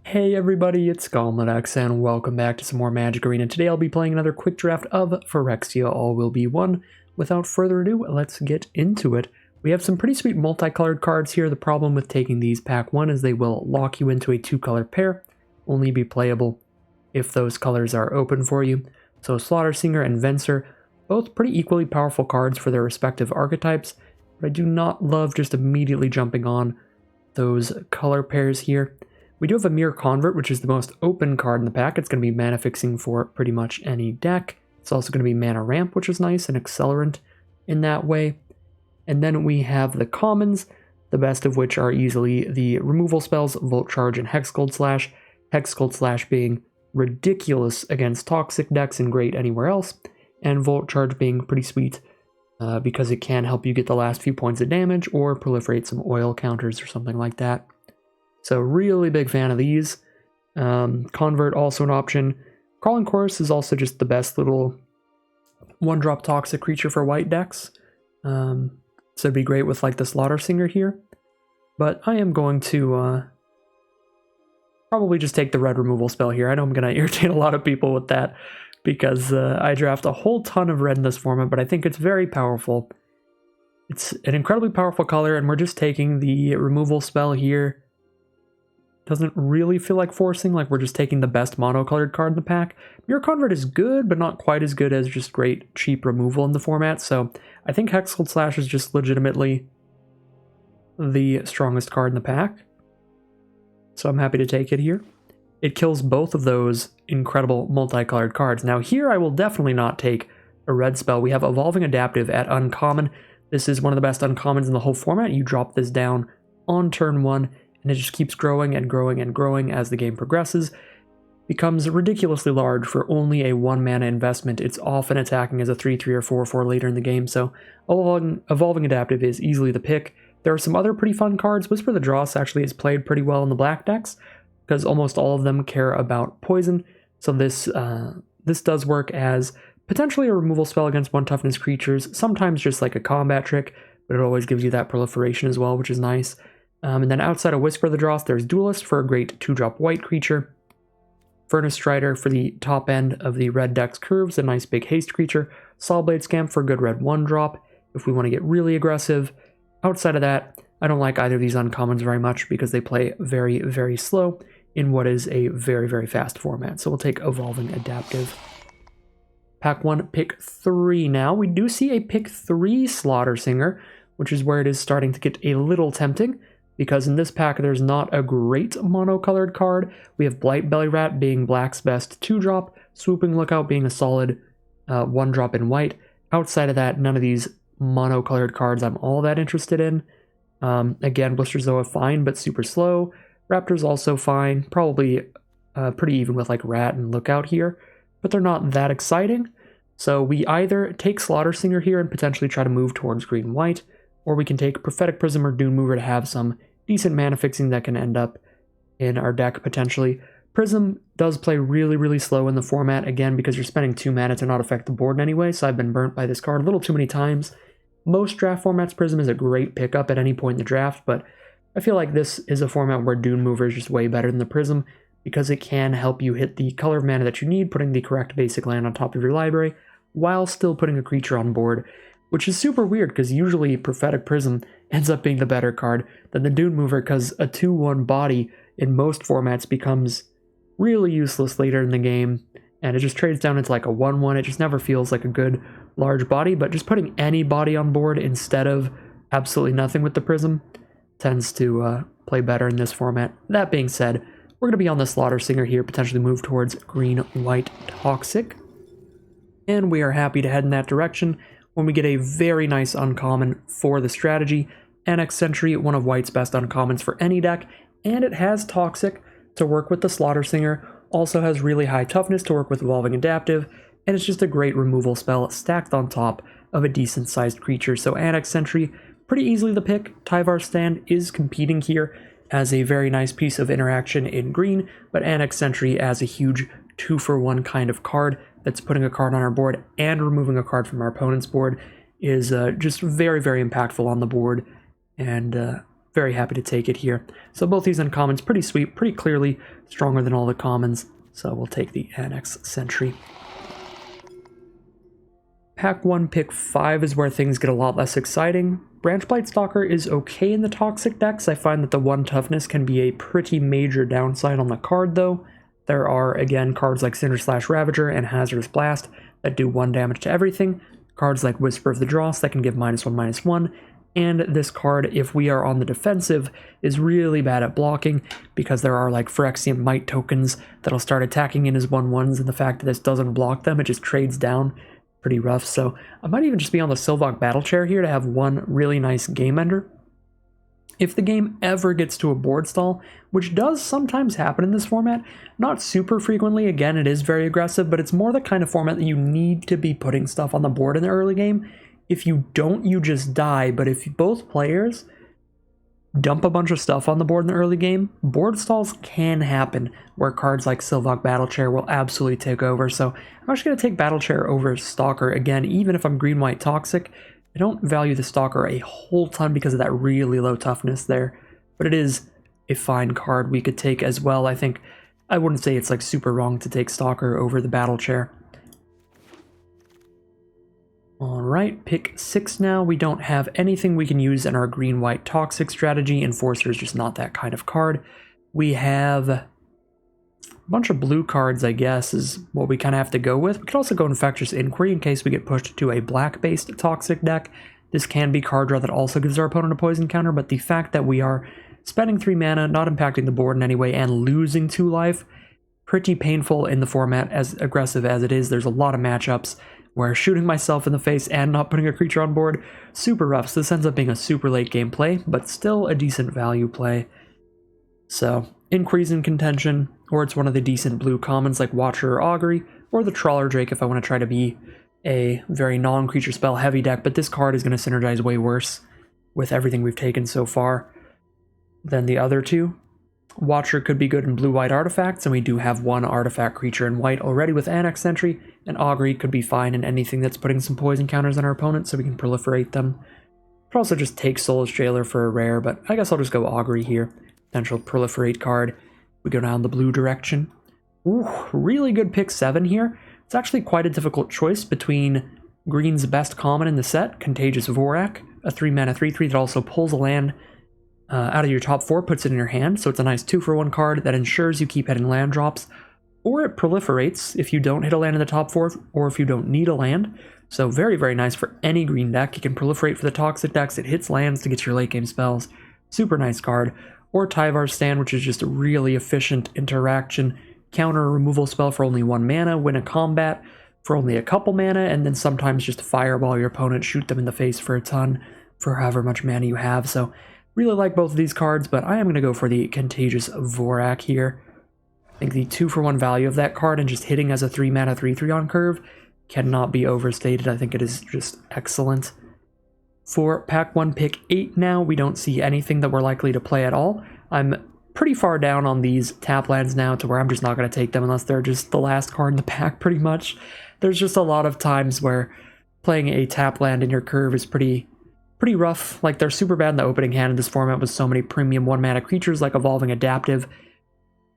Hey everybody, it's Gomladex and welcome back to some more Magic Arena. Today I'll be playing another quick draft of Phyrexia, All Will Be One. Without further ado, let's get into it. We have some pretty sweet multicolored cards here. The problem with taking these pack 1 is they will lock you into a 2-color pair, only be playable if those colors are open for you. So Slaughter Singer and Venser, both pretty equally powerful cards for their respective archetypes, but I do not love just immediately jumping on those color pairs here. We do have a Mirror Convert, which is the most open card in the pack. It's going to be mana fixing for pretty much any deck. It's also going to be mana ramp, which is nice, and accelerant in that way. And then we have the commons, the best of which are easily the removal spells, Volt Charge and Hexcold Slash. Hexcold Slash being ridiculous against toxic decks and great anywhere else, and Volt Charge being pretty sweet because it can help you get the last few points of damage or proliferate some oil counters or something like that. So really big fan of these. Convert also an option. Crawling Chorus is also just the best little one-drop toxic creature for white decks. So it'd be great with like the Slaughter Singer here. But I am going to probably just take the red removal spell here. I know I'm going to irritate a lot of people with that because I draft a whole ton of red in this format, but I think it's very powerful. It's an incredibly powerful color, and we're just taking the removal spell here. Doesn't really feel like forcing, like we're just taking the best mono-colored card in the pack. Mirror Convert is good, but not quite as good as just great cheap removal in the format, so I think Hexcold Slash is just legitimately the strongest card in the pack. So I'm happy to take it here. It kills both of those incredible multicolored cards. Now here I will definitely not take a red spell. We have Evolving Adaptive at Uncommon. This is one of the best uncommons in the whole format. You drop this down on turn 1, and it just keeps growing and growing and growing as the game progresses. Becomes ridiculously large for only a 1 mana investment. It's often attacking as a 3/3 or 4/4 later in the game, so Evolving Adaptive is easily the pick. There are some other pretty fun cards. Whisper the Dross actually is played pretty well in the black decks, because almost all of them care about poison, so this does work as potentially a removal spell against 1 toughness creatures, sometimes just like a combat trick, but it always gives you that proliferation as well, which is nice. And then outside of Whisper the Dross, there's Duelist for a great 2-drop white creature. Furnace Strider for the top end of the red deck's curves, a nice big haste creature. Sawblade Scamp for a good red 1-drop if we want to get really aggressive. Outside of that, I don't like either of these uncommons very much because they play very, very slow in what is a very, very fast format. So we'll take Evolving Adaptive. Pack 1, pick 3 now. We do see a pick 3 Slaughter Singer, which is where it is starting to get a little tempting, because in this pack there's not a great mono-colored card. We have Blight Belly Rat being black's best 2-drop, Swooping Lookout being a solid 1-drop in white. Outside of that, none of these mono-colored cards I'm all that interested in. Again, Blister Zoa fine, but super slow. Raptor's also fine, probably pretty even with like Rat and Lookout here, but they're not that exciting. So we either take Slaughter Singer here and potentially try to move towards green-white, or we can take Prophetic Prism or Dune Mover to have some decent mana fixing that can end up in our deck potentially. Prism does play really, really slow in the format, again, because you're spending 2 mana to not affect the board in any way, so I've been burnt by this card a little too many times. Most draft formats, Prism is a great pickup at any point in the draft, but I feel like this is a format where Dune Mover is just way better than the Prism, because it can help you hit the color of mana that you need, putting the correct basic land on top of your library, while still putting a creature on board, which is super weird because usually Prophetic Prism ends up being the better card than the Dune Mover, because a 2/1 body in most formats becomes really useless later in the game, and it just trades down into like a 1/1. It just never feels like a good large body, but just putting any body on board instead of absolutely nothing with the Prism tends to play better in this format. That being said, we're going to be on the Slaughter Singer here, potentially move towards green-white toxic, and we are happy to head in that direction when we get a very nice uncommon for the strategy. Annex Sentry, one of white's best uncommons for any deck, and it has Toxic to work with the Slaughter Singer, also has really high toughness to work with Evolving Adaptive, and it's just a great removal spell stacked on top of a decent sized creature. So Annex Sentry, pretty easily the pick. Tyvar Stand is competing here as a very nice piece of interaction in green, but Annex Sentry as a huge 2-for-1 kind of card that's putting a card on our board and removing a card from our opponent's board is just very, very impactful on the board, and very happy to take it here. So both these uncommons, pretty sweet, pretty clearly stronger than all the commons. So we'll take the Annex Sentry. Pack 1, pick 5 is where things get a lot less exciting. Branchblight Stalker is okay in the Toxic decks. I find that the 1 toughness can be a pretty major downside on the card though. There are, again, cards like Cinder/Slash Ravager and Hazardous Blast that do 1 damage to everything. Cards like Whisper of the Dross that can give -1/-1. And this card, if we are on the defensive, is really bad at blocking because there are like Phyrexia Might tokens that'll start attacking in as 1/1s, and the fact that this doesn't block them, it just trades down. Pretty rough. So I might even just be on the Sylvok Battle Chair here to have one really nice game ender. If the game ever gets to a board stall, which does sometimes happen in this format, not super frequently, again, it is very aggressive, but it's more the kind of format that you need to be putting stuff on the board in the early game. If you don't, you just die, but if both players dump a bunch of stuff on the board in the early game, board stalls can happen where cards like Sylvok Battle Chair will absolutely take over. So I'm actually going to take Battle Chair over Stalker again, even if I'm green-white toxic. I don't value the Stalker a whole ton because of that really low toughness there, but it is a fine card we could take as well. I think I wouldn't say it's like super wrong to take Stalker over the Battle Chair. Alright, pick 6 now. We don't have anything we can use in our green-white toxic strategy. Enforcer is just not that kind of card. We have a bunch of blue cards, I guess, is what we kind of have to go with. We could also go Infectious Inquiry in case we get pushed to a black-based toxic deck. This can be card draw that also gives our opponent a poison counter, but the fact that we are spending 3 mana, not impacting the board in any way, and losing 2 life, pretty painful in the format, as aggressive as it is. There's a lot of matchups where shooting myself in the face and not putting a creature on board, super rough. So this ends up being a super late game play, but still a decent value play. So, Inquiry's in contention, or it's one of the decent blue commons like Watcher or Augury, or the Trawler Drake if I want to try to be a very non-creature spell heavy deck, but this card is going to synergize way worse with everything we've taken so far than the other two. Watcher could be good in blue-white artifacts, and we do have 1 artifact creature in white already with Annex Sentry, and Augury could be fine in anything that's putting some poison counters on our opponent so we can proliferate them. Could also just take Soulless Jailer for a rare, but I guess I'll just go Augury here. Potential proliferate card. We go down the blue direction. Ooh, really good pick 7 here. It's actually quite a difficult choice between green's best common in the set, Contagious Vorak, a 3-mana 3/3 that also pulls a land out of your top 4, puts it in your hand, so it's a nice 2-for-1 card that ensures you keep hitting land drops, or it proliferates if you don't hit a land in the top 4, or if you don't need a land. So very, very nice for any green deck. You can proliferate for the toxic decks, it hits lands to get your late game spells. Super nice card. Or Tyvar's Stand, which is just a really efficient interaction, counter removal spell for only 1 mana, win a combat for only a couple mana, and then sometimes just fireball your opponent, shoot them in the face for a ton for however much mana you have. So really like both of these cards, but I am going to go for the Contagious Vorak here. I think the 2-for-1 value of that card and just hitting as a 3-mana 3/3 on curve cannot be overstated. I think it is just excellent. For pack 1, pick 8 now, we don't see anything that we're likely to play at all. I'm pretty far down on these tap lands now to where I'm just not going to take them unless they're just the last card in the pack, pretty much. There's just a lot of times where playing a tap land in your curve is pretty rough. Like, they're super bad in the opening hand in this format with so many premium 1-mana creatures like Evolving Adaptive.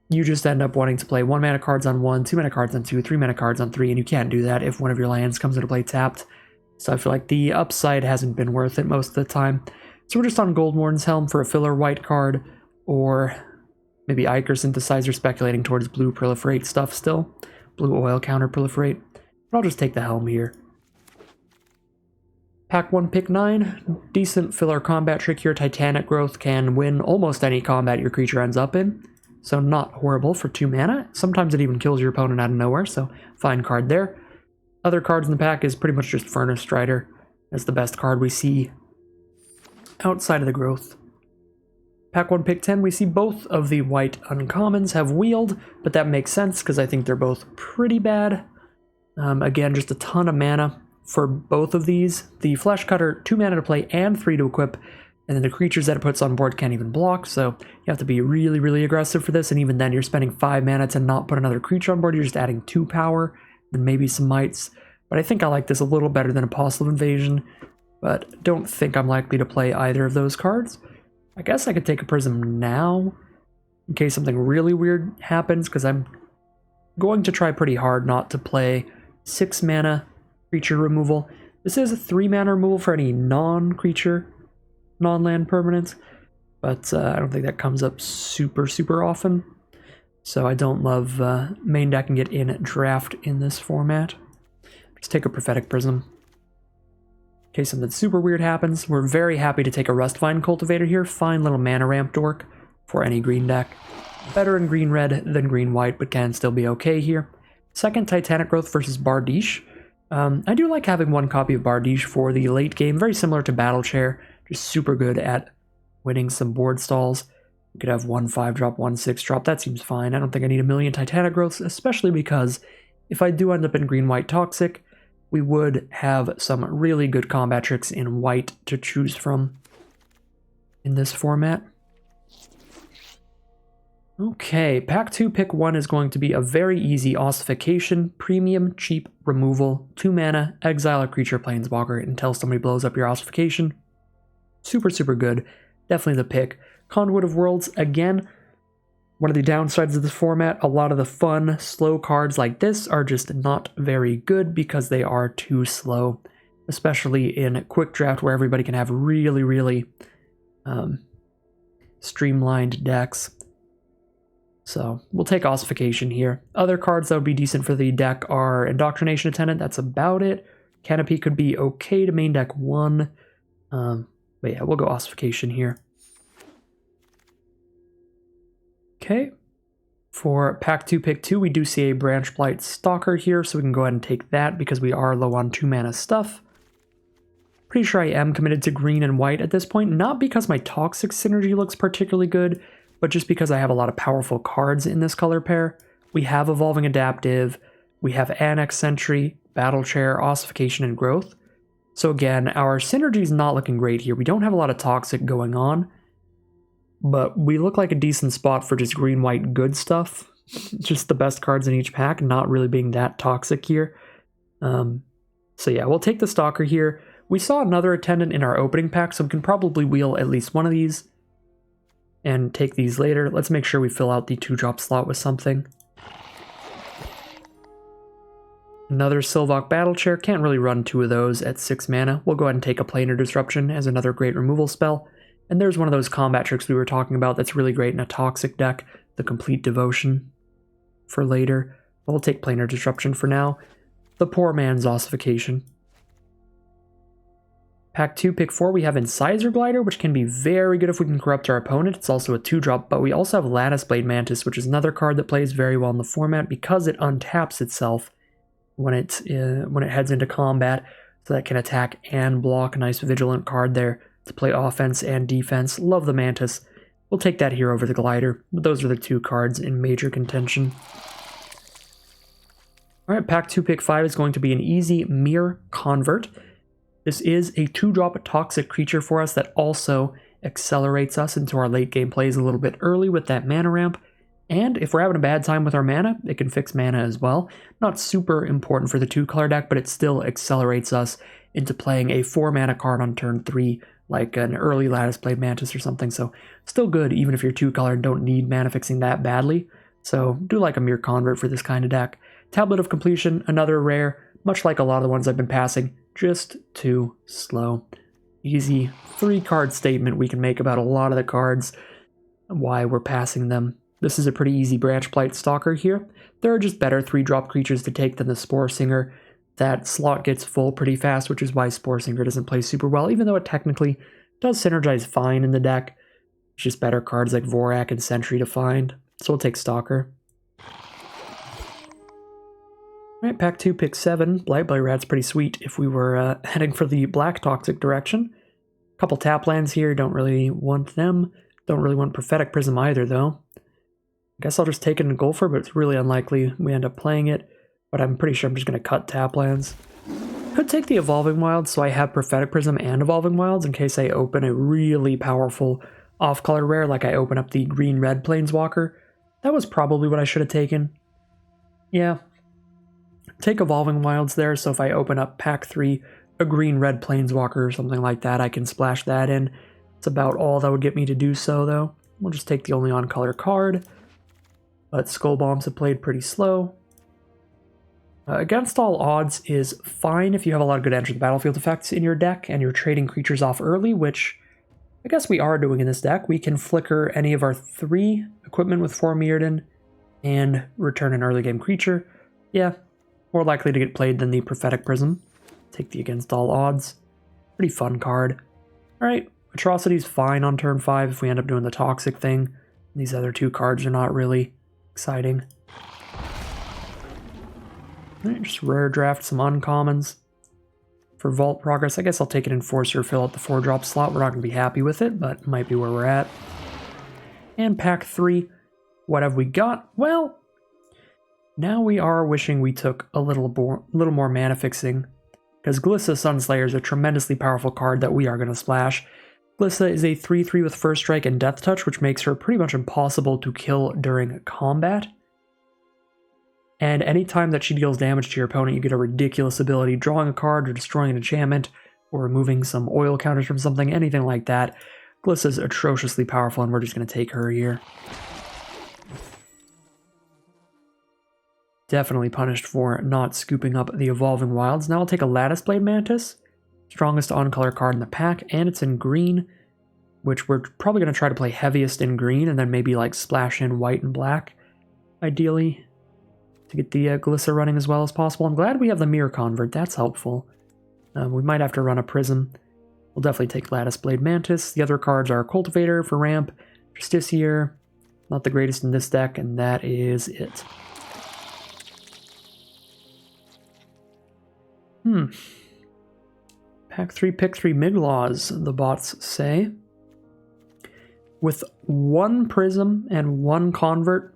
You just end up wanting to play 1-mana cards on 1, 2-mana cards on 2, 3-mana cards on 3, and you can't do that if one of your lands comes into play tapped. So I feel like the upside hasn't been worth it most of the time. So we're just on Goldmourn's Helm for a filler white card, or maybe Ichor Synthesizer, speculating towards blue proliferate stuff still. Blue oil counter proliferate. But I'll just take the Helm here. Pack 1, pick 9. Decent filler combat trick here. Titanic Growth can win almost any combat your creature ends up in. So not horrible for 2 mana. Sometimes it even kills your opponent out of nowhere, so fine card there. Other cards in the pack is pretty much just Furnace Strider. That's the best card we see outside of the growth. Pack 1, pick 10, we see both of the white uncommons have Wield, but that makes sense because I think they're both pretty bad. Again, just a ton of mana for both of these. The Flesh Cutter, 2 mana to play and 3 to equip, and then the creatures that it puts on board can't even block, so you have to be really, really aggressive for this, and even then you're spending 5 mana to not put another creature on board. You're just adding 2 power, and maybe some mites. But I think I like this a little better than Apostle of Invasion, but don't think I'm likely to play either of those cards. I guess I could take a Prism now in case something really weird happens, because I'm going to try pretty hard not to play 6 mana creature removal. This is a 3 mana removal for any non-creature, non-land permanents, but I don't think that comes up super often. So I don't love main decking it in draft in this format. Just take a Prophetic Prism. In case something super weird happens, we're very happy to take a Rustvine Cultivator here. Fine little mana ramp dork for any green deck. Better in green-red than green-white, but can still be okay here. Second, Titanic Growth versus Bardiche. I do like having one copy of Bardiche for the late game, very similar to Battle Chair, just super good at winning some board stalls. We could have 1 5-drop, 1 6-drop, that seems fine. I don't think I need a million Titanic Growths, especially because if I do end up in green-white Toxic, we would have some really good combat tricks in white to choose from in this format. Okay, pack 2, pick 1 is going to be a very easy ossification, premium, cheap removal, 2 mana, exile a creature planeswalker until somebody blows up your ossification. Super good, definitely the pick. Conduit of Worlds, again, one of the downsides of this format, a lot of the fun, slow cards like this are just not very good because they are too slow, especially in Quick Draft where everybody can have really streamlined decks. So we'll take Ossification here. Other cards that would be decent for the deck are Indoctrination Attendant, that's about it. Canopy could be okay to main deck 1. But yeah, we'll go Ossification here. Okay. For pack 2, pick 2, we do see a Branch Blight Stalker here, so we can go ahead and take that because we are low on 2 mana stuff. Pretty sure I am committed to green and white at this point, not because my Toxic synergy looks particularly good, but just because I have a lot of powerful cards in this color pair. We have Evolving Adaptive, we have Annex Sentry, Battle Chair, Ossification, and Growth. So again, our synergy is not looking great here. We don't have a lot of Toxic going on, but we look like a decent spot for just green-white good stuff. Just the best cards in each pack, not really being that toxic here. So yeah, we'll take the Stalker here. We saw another Attendant in our opening pack, so we can probably wheel at least one of these and take these later. Let's make sure we fill out the 2-drop slot with something. Another Sylvok Battle Chair. Can't really run 2 of those at 6 mana. We'll go ahead and take a Planar Disruption as another great removal spell. And there's one of those combat tricks we were talking about that's really great in a Toxic deck, the Complete Devotion for later. We'll take Planar Disruption for now. The poor man's Ossification. Pack 2, pick 4, we have Incisor Glider, which can be very good if we can corrupt our opponent. It's also a 2-drop, but we also have Lattice Blade Mantis, which is another card that plays very well in the format because it untaps itself when it heads into combat, so that can attack and block. A nice Vigilant card there to play offense and defense. Love the Mantis. We'll take that here over the Glider, but those are the 2 cards in major contention. Alright, pack 2, pick 5 is going to be an easy Mere Convert. This is a 2-drop Toxic creature for us that also accelerates us into our late game plays a little bit early with that mana ramp. And if we're having a bad time with our mana, it can fix mana as well. Not super important for the 2-color deck, but it still accelerates us into playing a 4-mana card on turn 3, like an early Lattice Blade Mantis or something. So still good even if you're 2-color and don't need mana fixing that badly. So do like a Mere Convert for this kind of deck. Tablet of Completion, another rare, much like a lot of the ones I've been passing. Just too slow. Easy 3-card statement we can make about a lot of the cards, why we're passing them. This is a pretty easy Branch Blight Stalker here. There are just better 3-drop creatures to take than the Spore Singer. That slot gets full pretty fast, which is why Spore Singer doesn't play super well, even though it technically does synergize fine in the deck. It's just better cards like Vorak and Sentry to find. So we'll take Stalker. Alright, pack 2, pick 7. Blightblade Rat's pretty sweet if we were heading for the black Toxic direction. Couple tap lands here, don't really want them. Don't really want Prophetic Prism either, though. I guess I'll just take it in Golfer, but it's really unlikely we end up playing it. But I'm pretty sure I'm just going to cut tap lands. Could take the Evolving Wilds, so I have Prophetic Prism and Evolving Wilds in case I open a really powerful off-color rare, like I open up the green-red Planeswalker. That was probably what I should have taken. Yeah. Take Evolving Wilds there, so if I open up pack 3, a green-red Planeswalker or something like that, I can splash that in. It's about all that would get me to do so, though. We'll just take the only on-color card. But Skull Bombs have played pretty slow. Against All Odds is fine if you have a lot of good enter the battlefield effects in your deck and you're trading creatures off early, which I guess we are doing in this deck. We can flicker any of our 3 equipment with 4 Mirrodin and return an early game creature. Yeah, more likely to get played than the Prophetic Prism. Take the Against All Odds. Pretty fun card. Alright, Atrocity's fine on turn 5 if we end up doing the Toxic thing. These other 2 cards are not really exciting. Alright, just rare draft some uncommons. For Vault Progress, I guess I'll take an Enforcer, fill out the 4-drop slot. We're not going to be happy with it, but might be where we're at. And pack 3. What have we got? Well, now we are wishing we took a little more mana fixing, because Glissa Sunslayer is a tremendously powerful card that we are going to splash. Glissa is a 3/3 with First Strike and Death Touch, which makes her pretty much impossible to kill during combat. And anytime that she deals damage to your opponent, you get a ridiculous ability, drawing a card or destroying an enchantment, or removing some oil counters from something, anything like that. Glissa's atrociously powerful, and we're just going to take her here. Definitely punished for not scooping up the Evolving Wilds. Now I'll take a Lattice Blade Mantis, strongest on-color card in the pack, and it's in green, which we're probably going to try to play heaviest in green, and then maybe like splash in white and black, ideally, to get the Glissa running as well as possible. I'm glad we have the Mirror Convert, that's helpful. We might have to run a Prism. We'll definitely take Lattice Blade Mantis. The other cards are Cultivator for ramp, Justiciar, not the greatest in this deck, and that is it. Pack 3, pick 3 Miglaws, the bots say. With 1 Prism and 1 Convert,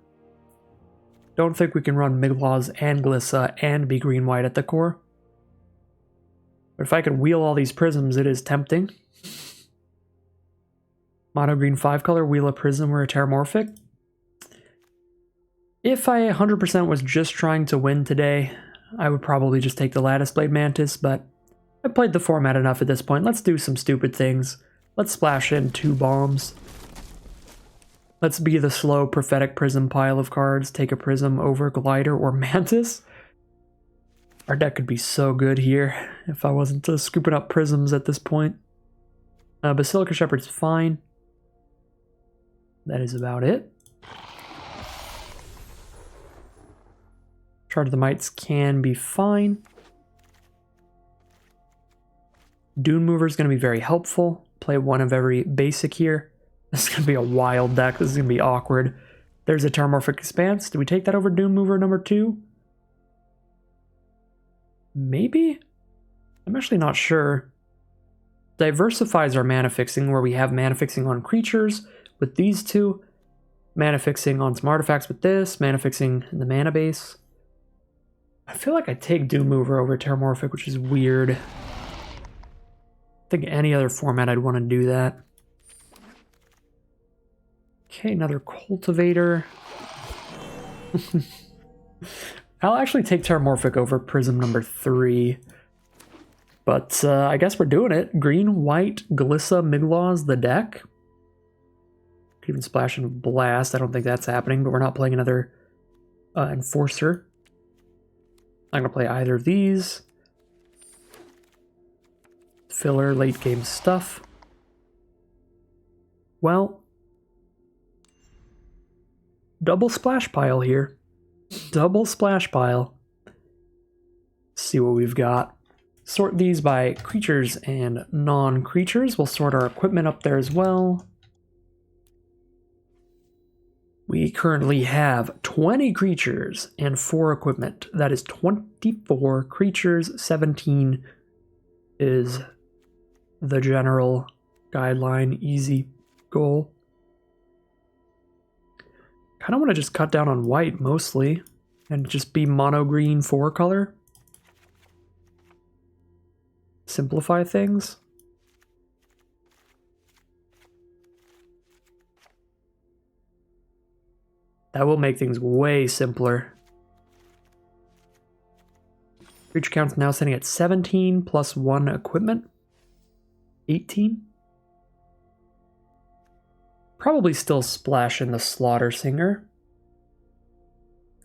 don't think we can run Miglaws and Glissa and be green-white at the core. But if I could wheel all these Prisms, it is tempting. Mono green 5-color, wheel a Prism or a Terramorphic. If I 100% was just trying to win today, I would probably just take the Lattice Blade Mantis, but I've played the format enough at this point. Let's do some stupid things. Let's splash in 2 bombs. Let's be the slow Prophetic Prism pile of cards. Take a Prism over Glider or Mantis. Our deck could be so good here if I wasn't scooping up Prisms at this point. Basilica Shepherd's fine. That is about it. Charge of the Mites can be fine. Dune Mover is going to be very helpful. Play 1 of every basic here. This is going to be a wild deck. This is going to be awkward. There's a Terramorphic Expanse. Do we take that over Dune Mover number 2? Maybe? I'm actually not sure. Diversifies our mana fixing, where we have mana fixing on creatures with these 2. Mana fixing on some artifacts with this. Mana fixing in the mana base. I feel like I take Doom Mover over Terramorphic, which is weird. I think any other format I'd want to do that. Okay, another Cultivator. I'll actually take Terramorphic over Prism number 3. But I guess we're doing it. Green, white, Glissa, Miglaws, the deck. Could even splash in Blast. I don't think that's happening, but we're not playing another Enforcer. I'm going to play either of these. Filler, late game stuff. Well, double splash pile here. Double splash pile. Let's see what we've got. Sort these by creatures and non-creatures. We'll sort our equipment up there as well. We currently have 20 creatures and 4 equipment. That is 24 creatures. 17 is the general guideline, easy goal. Kind of want to just cut down on white mostly and just be mono green 4-color. Simplify things. That will make things way simpler. Creature count's now sitting at 17 plus 1 equipment. 18. Probably still splash in the Slaughter Singer.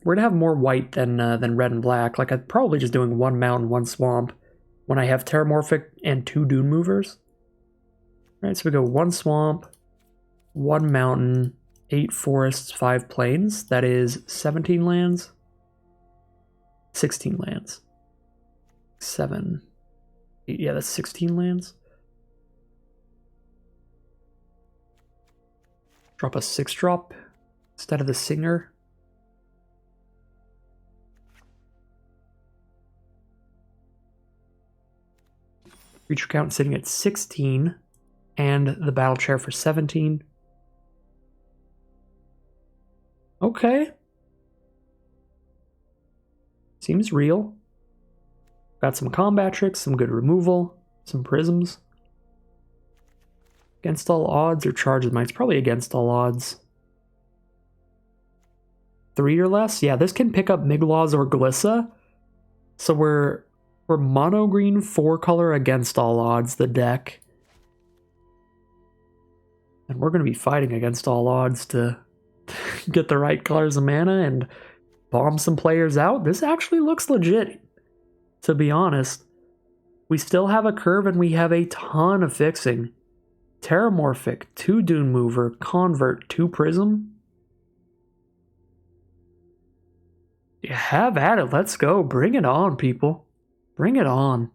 We're gonna have more white than red and black. Like, I'm probably just doing 1 mountain, 1 swamp when I have Terramorphic and 2 Dune Movers. All right, so we go 1 swamp, 1 mountain, 8 forests, 5 plains. That is 17 lands. 16 lands. 7. 8, yeah, that's 16 lands. Drop a 6-drop instead of the Singer. Creature count sitting at 16, and the battle chair for 17. Okay. Seems real. Got some combat tricks, some good removal, some prisms. Against all odds or charges might. It's probably against all odds. 3 or less? Yeah, this can pick up Miglaws or Glissa. So we're mono green 4-color against all odds, the deck. And we're going to be fighting against all odds to get the right colors of mana and bomb some players out. This actually looks legit, to be honest. We still have a curve and we have a ton of fixing. Terramorphic, 2 Dune Mover, Convert, 2 Prism. You have at it. Let's go. Bring it on, people. Bring it on.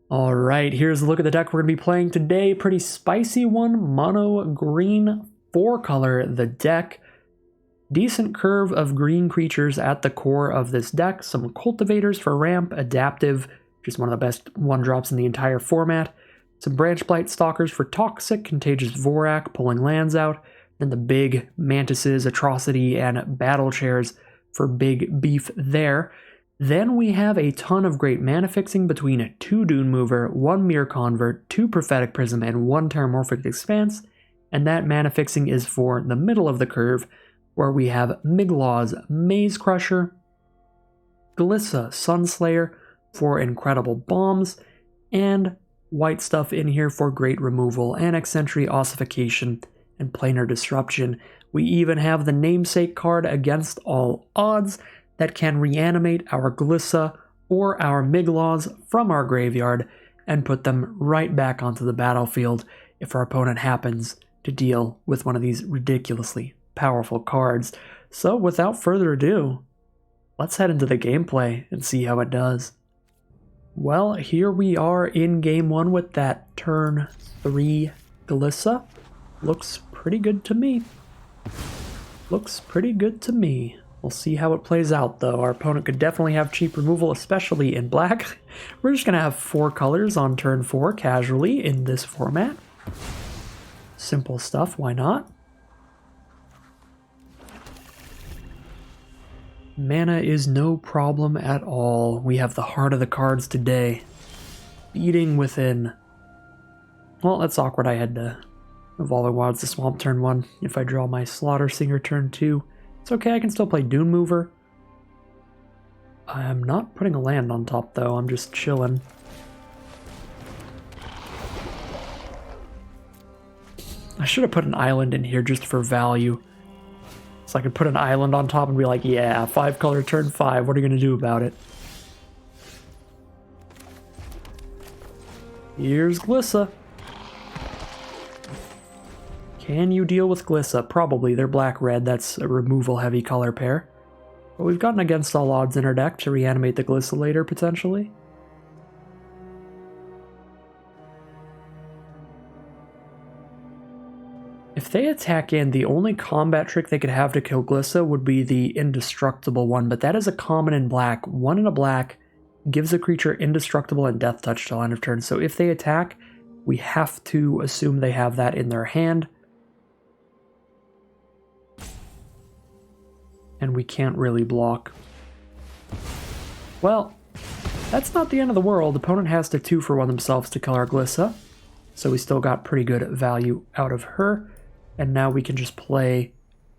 All right, here's a look at the deck we're going to be playing today. Pretty spicy one. Mono green 4-color, the deck. Decent curve of green creatures at the core of this deck. Some Cultivators for ramp, Adaptive, just one of the best 1-drops in the entire format. Some Branch Blight Stalkers for Toxic, Contagious Vorak, pulling lands out. Then the big Mantises, Atrocity, and Battle Chairs for big beef there. Then we have a ton of great mana fixing between 2 Dune Mover, 1 Mirror Convert, 2 Prophetic Prism, and 1 Terramorphic Expanse. And that mana fixing is for the middle of the curve, where we have Miglaw's Maze Crusher, Glissa Sunslayer for incredible bombs, and white stuff in here for great removal, Annex Sentry, Ossification, and Planar Disruption. We even have the Namesake card Against All Odds that can reanimate our Glissa or our Miglaws from our graveyard and put them right back onto the battlefield if our opponent happens to deal with one of these ridiculously powerful cards. So without further ado, let's head into the gameplay and see how it does. Well, here we are in game 1 with that turn 3 Glissa. Looks pretty good to me. Looks pretty good to me. We'll see how it plays out, though. Our opponent could definitely have cheap removal, especially in black. We're just going to have 4 colors on turn 4 casually in this format. Simple stuff, why not? Mana is no problem at all. We have the heart of the cards today. Beating within. Well, that's awkward. I had to Evolving Wilds the Swamp turn 1. If I draw my Slaughter Singer turn 2, it's okay, I can still play Dune Mover. I'm not putting a land on top, though. I'm just chilling. I should have put an island in here just for value. So I could put an island on top and be like, yeah, 5-color turn 5, what are you going to do about it? Here's Glissa. Can you deal with Glissa? Probably. They're black-red. That's a removal-heavy color pair. But we've gotten Against All Odds in our deck to reanimate the Glissa later, potentially. If they attack in, the only combat trick they could have to kill Glissa would be the Indestructible one, but that is a common in black. 1 in a black gives a creature Indestructible and Death Touch till end of turn. So if they attack, we have to assume they have that in their hand. And we can't really block. Well, that's not the end of the world. Opponent has to 2-for-1 themselves to kill our Glissa. So we still got pretty good value out of her. And now we can just play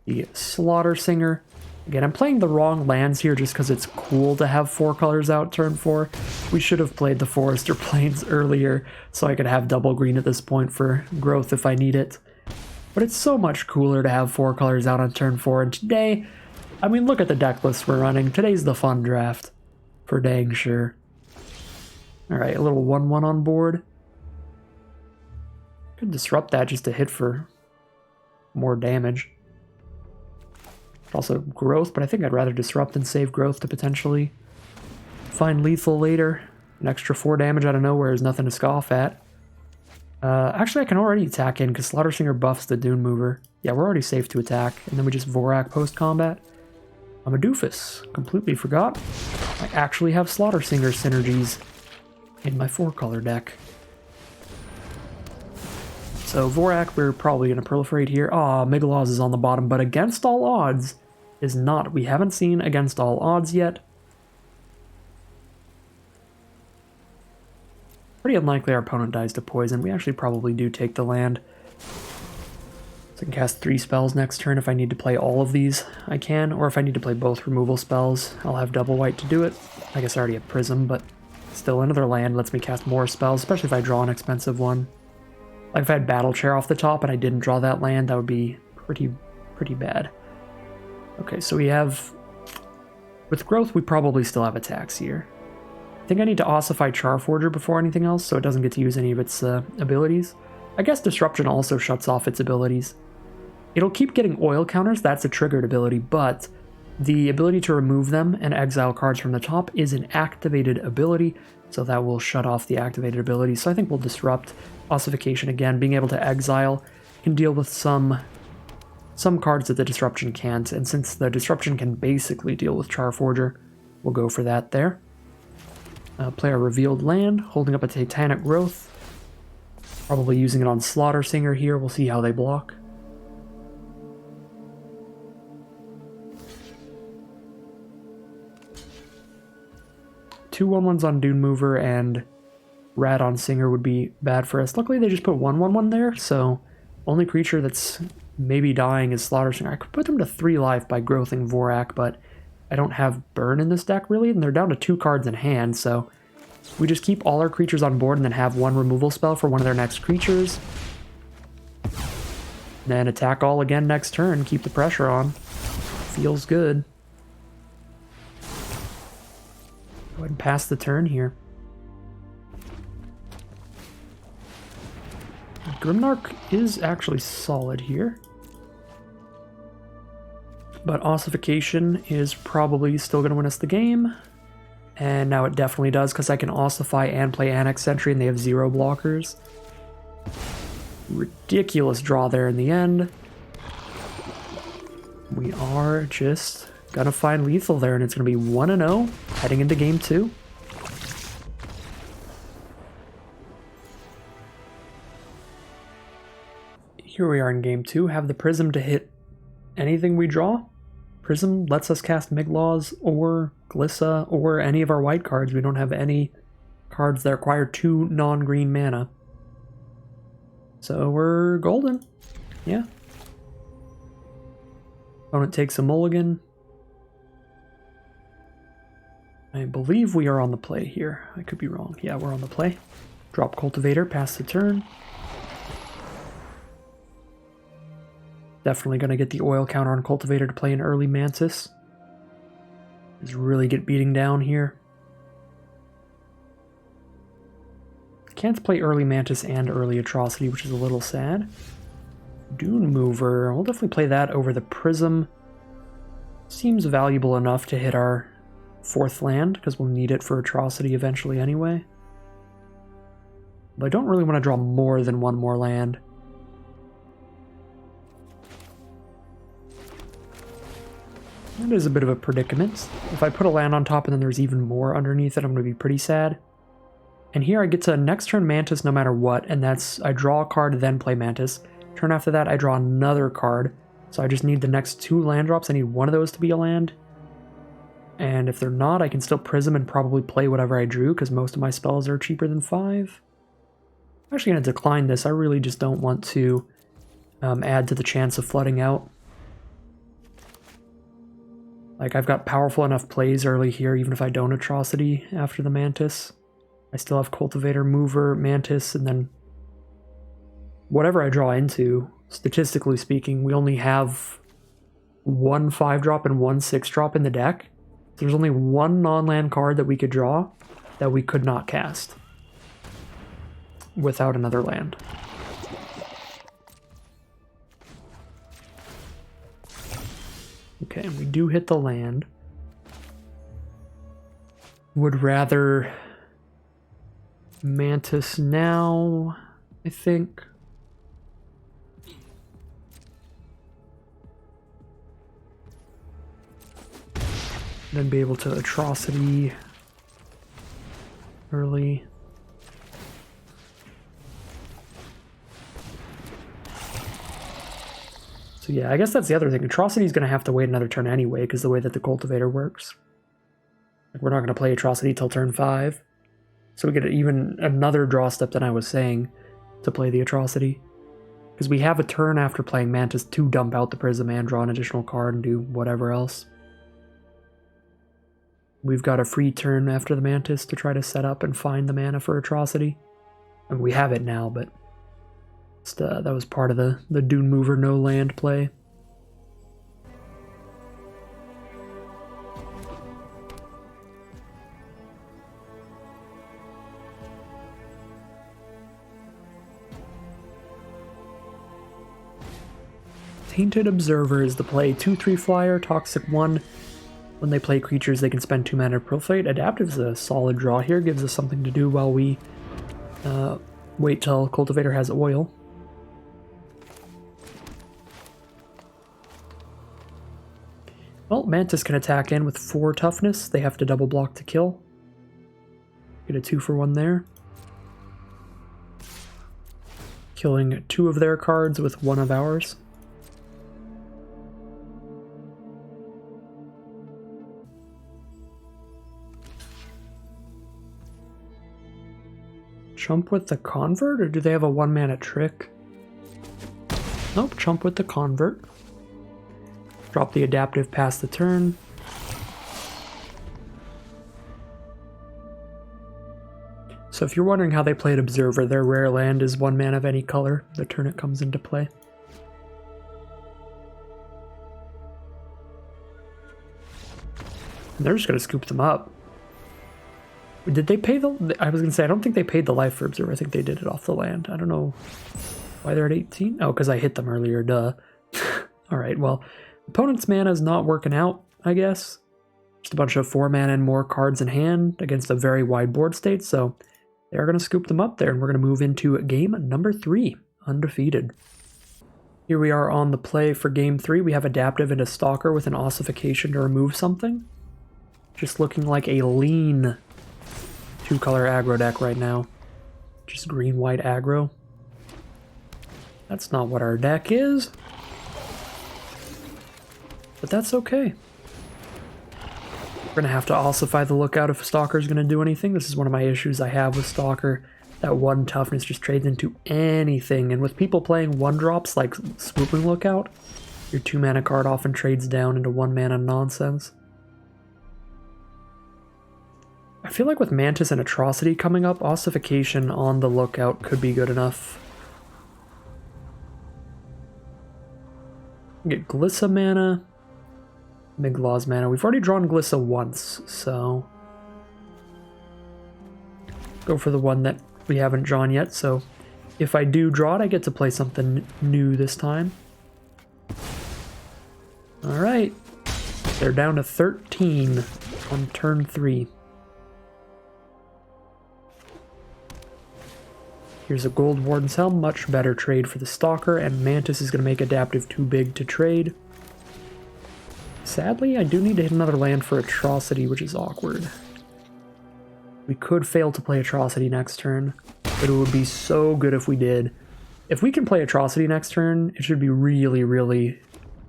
the Slaughter Singer. Again, I'm playing the wrong lands here just because it's cool to have 4 colors out turn 4. We should have played the Forest or Plains earlier so I could have double green at this point for growth if I need it. But it's so much cooler to have 4 colors out on turn 4. And today, I mean, look at the deck list we're running. Today's the fun draft. For dang sure. Alright, a little 1-1 on board. Could disrupt that just to hit for more damage. Also growth, but I think I'd rather disrupt than save growth to potentially find lethal later. An extra 4 damage out of nowhere is nothing to scoff at. Actually, I can already attack in because Slaughter Singer buffs the Dune Mover. Yeah, we're already safe to attack. And then we just Vorak post-combat. I'm a doofus. Completely forgot. I actually have Slaughter Singer synergies in my 4-color deck. So Vorak, we're probably going to proliferate here. Aw, Migaloz is on the bottom, but Against All Odds is not. We haven't seen Against All Odds yet. Pretty unlikely our opponent dies to poison. We actually probably do take the land. So I can cast 3 spells next turn. If I need to play all of these, I can. Or if I need to play both removal spells, I'll have double white to do it. I guess I already have Prism, but still another land lets me cast more spells, especially if I draw an expensive one. Like if I had Battle Chair off the top and I didn't draw that land, that would be pretty bad. Okay, so we have... With growth, we probably still have attacks here. I think I need to ossify Charforger before anything else, so it doesn't get to use any of its abilities. I guess Disruption also shuts off its abilities. It'll keep getting oil counters, that's a triggered ability, but the ability to remove them and exile cards from the top is an activated ability, so that will shut off the activated ability. So I think we'll Disrupt. Ossification again, being able to exile can deal with some cards that the Disruption can't, and since the Disruption can basically deal with Charforger, we'll go for that there. Play a revealed land, holding up a Titanic Growth. Probably using it on Slaughter Singer here, we'll see how they block. Two 1/1s on Dune Mover and Rat on Singer would be bad for us. Luckily they just put 1/1/1 there, so only creature that's maybe dying is Slaughter Singer. I could put them to 3 life by growthing Vorak, but I don't have Burn in this deck really, and they're down to 2 cards in hand, so we just keep all our creatures on board and then have 1 removal spell for one of their next creatures. Then attack all again next turn, keep the pressure on. Feels good. Go ahead and pass the turn here. Grimnark is actually solid here. But Ossification is probably still going to win us the game. And now it definitely does, because I can Ossify and play Annex Sentry, and they have 0 blockers. Ridiculous draw there in the end. We are just going to find lethal there, and it's going to be 1-0 heading into game 2. Here we are in game 2. Have the Prism to hit anything we draw. Prism lets us cast Migloz or Glissa or any of our white cards. We don't have any cards that require 2 non-green mana. So we're golden. Yeah. Opponent takes a mulligan. I believe we are on the play here. I could be wrong. Yeah, we're on the play. Drop Cultivator, pass the turn. Definitely going to get the oil counter on Cultivator to play an early Mantis. Just really get beating down here. Can't play early Mantis and early Atrocity, which is a little sad. Dune Mover, we'll definitely play that over the Prism. Seems valuable enough to hit our 4th land, because we'll need it for Atrocity eventually anyway. But I don't really want to draw more than 1 more land. That is a bit of a predicament. If I put a land on top and then there's even more underneath it, I'm going to be pretty sad. And here I get to next turn Mantis no matter what, and that's I draw a card, then play Mantis. Turn after that, I draw another card. So I just need the next 2 land drops. I need one of those to be a land. And if they're not, I can still Prism and probably play whatever I drew, because most of my spells are cheaper than 5. I'm actually going to decline this. I really just don't want to add to the chance of flooding out. Like, I've got powerful enough plays early here, even if I don't Atrocity after the Mantis. I still have Cultivator, Mover, Mantis, and then whatever I draw into statistically speaking, we only have one 5-drop and one 6-drop in the deck. There's only one non-land card that we could draw that we could not cast without another land. Okay, we do hit the land. Would rather Mantis now, I think. Then be able to Atrocity early. So yeah, I guess that's the other thing. Atrocity is going to have to wait another turn anyway, because the way that the Cultivator works. Like, we're not going to play Atrocity till turn 5. So we get even another draw step than I was saying to play the Atrocity. Because we have a turn after playing Mantis to dump out the Prism and draw an additional card and do whatever else. We've got a free turn after the Mantis to try to set up and find the mana for Atrocity. And we have it now, but that was part of the Dune Mover no land play. Tainted Observer is the play. 2/3 flyer, toxic 1. When they play creatures, they can spend 2 mana to Proliferate. Adaptive is a solid draw here. Gives us something to do while we wait till Cultivator has oil. Well, Mantis can attack in with 4 toughness. They have to double block to kill. Get a 2-for-1 there. Killing 2 of their cards with 1 of ours. Chump with the Convert, or do they have a 1-mana trick? Nope, chump with the Convert. Drop the Adaptive past the turn. So if you're wondering how they played Observer, their rare land is 1 mana of any color the turn it comes into play. And they're just going to scoop them up. Did they pay the... I was going to say, I don't think they paid the life for Observer. I think they did it off the land. I don't know why they're at 18. Oh, because I hit them earlier, duh. Alright, well, opponent's mana is not working out, I guess. Just a bunch of 4 mana and more cards in hand against a very wide board state, so they're going to scoop them up there, and we're going to move into game number 3, undefeated. Here we are on the play for game 3. We have Adaptive into Stalker with an Ossification to remove something. Just looking like a lean 2-color aggro deck right now. Just green-white aggro. That's not what our deck is. But that's okay. We're going to have to ossify the Lookout if Stalker's going to do anything. This is one of my issues I have with Stalker. That 1 toughness just trades into anything. And with people playing 1-drops like Swooping Lookout, your 2-mana card often trades down into 1-mana nonsense. I feel like with Mantis and Atrocity coming up, Ossification on the Lookout could be good enough. Get Glissa mana, Miglaw's mana. We've already drawn Glissa once, so go for the one that we haven't drawn yet. So if I do draw it, I get to play something new this time. Alright, they're down to 13 on turn 3. Here's a Gold Warden's Helm, much better trade for the Stalker, and Mantis is going to make Adaptive too big to trade. Sadly, I do need to hit another land for Atrocity, which is awkward. We could fail to play Atrocity next turn, but it would be so good if we did. If we can play Atrocity next turn, it should be really, really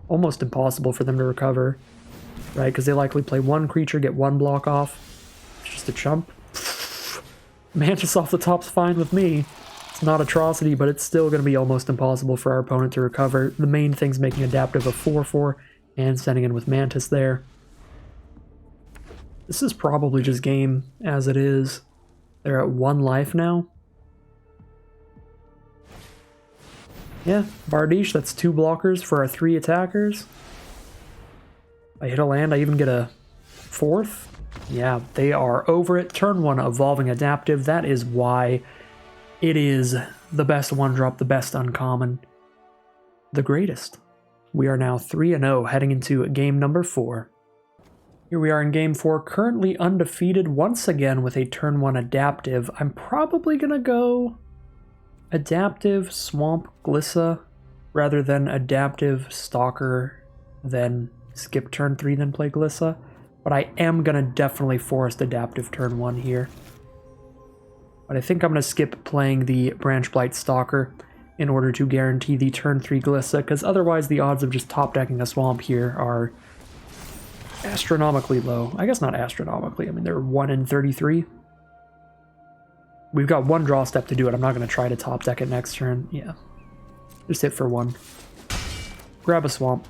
almost impossible for them to recover, right? Because they likely play 1 creature, get 1 block off. It's just a chump. Mantis off the top's fine with me. It's not Atrocity, but it's still going to be almost impossible for our opponent to recover. The main thing's making Adaptive a 4/4 and sending in with Mantis there. This is probably just game as it is. They're at 1 life now. Yeah, Bardiche, that's 2 blockers for our 3 attackers. I hit a land, I even get a 4th. Yeah, they are over it. Turn 1, Evolving Adaptive. That is why it is the best 1-drop, the best uncommon, the greatest. We are now 3-0, heading into game number 4. Here we are in game 4, currently undefeated once again with a turn 1 adaptive. I'm probably going to go adaptive Swamp Glissa rather than adaptive Stalker, then skip turn 3, then play Glissa. But I am going to definitely force adaptive turn 1 here. But I think I'm going to skip playing the Branch Blight Stalker in order to guarantee the turn 3 Glissa, because otherwise the odds of just top decking a Swamp here are astronomically low. I guess not astronomically, I mean they're 1 in 33. We've got 1 draw step to do it. I'm not going to try to top deck it next turn. Yeah. Just hit for 1. Grab a Swamp.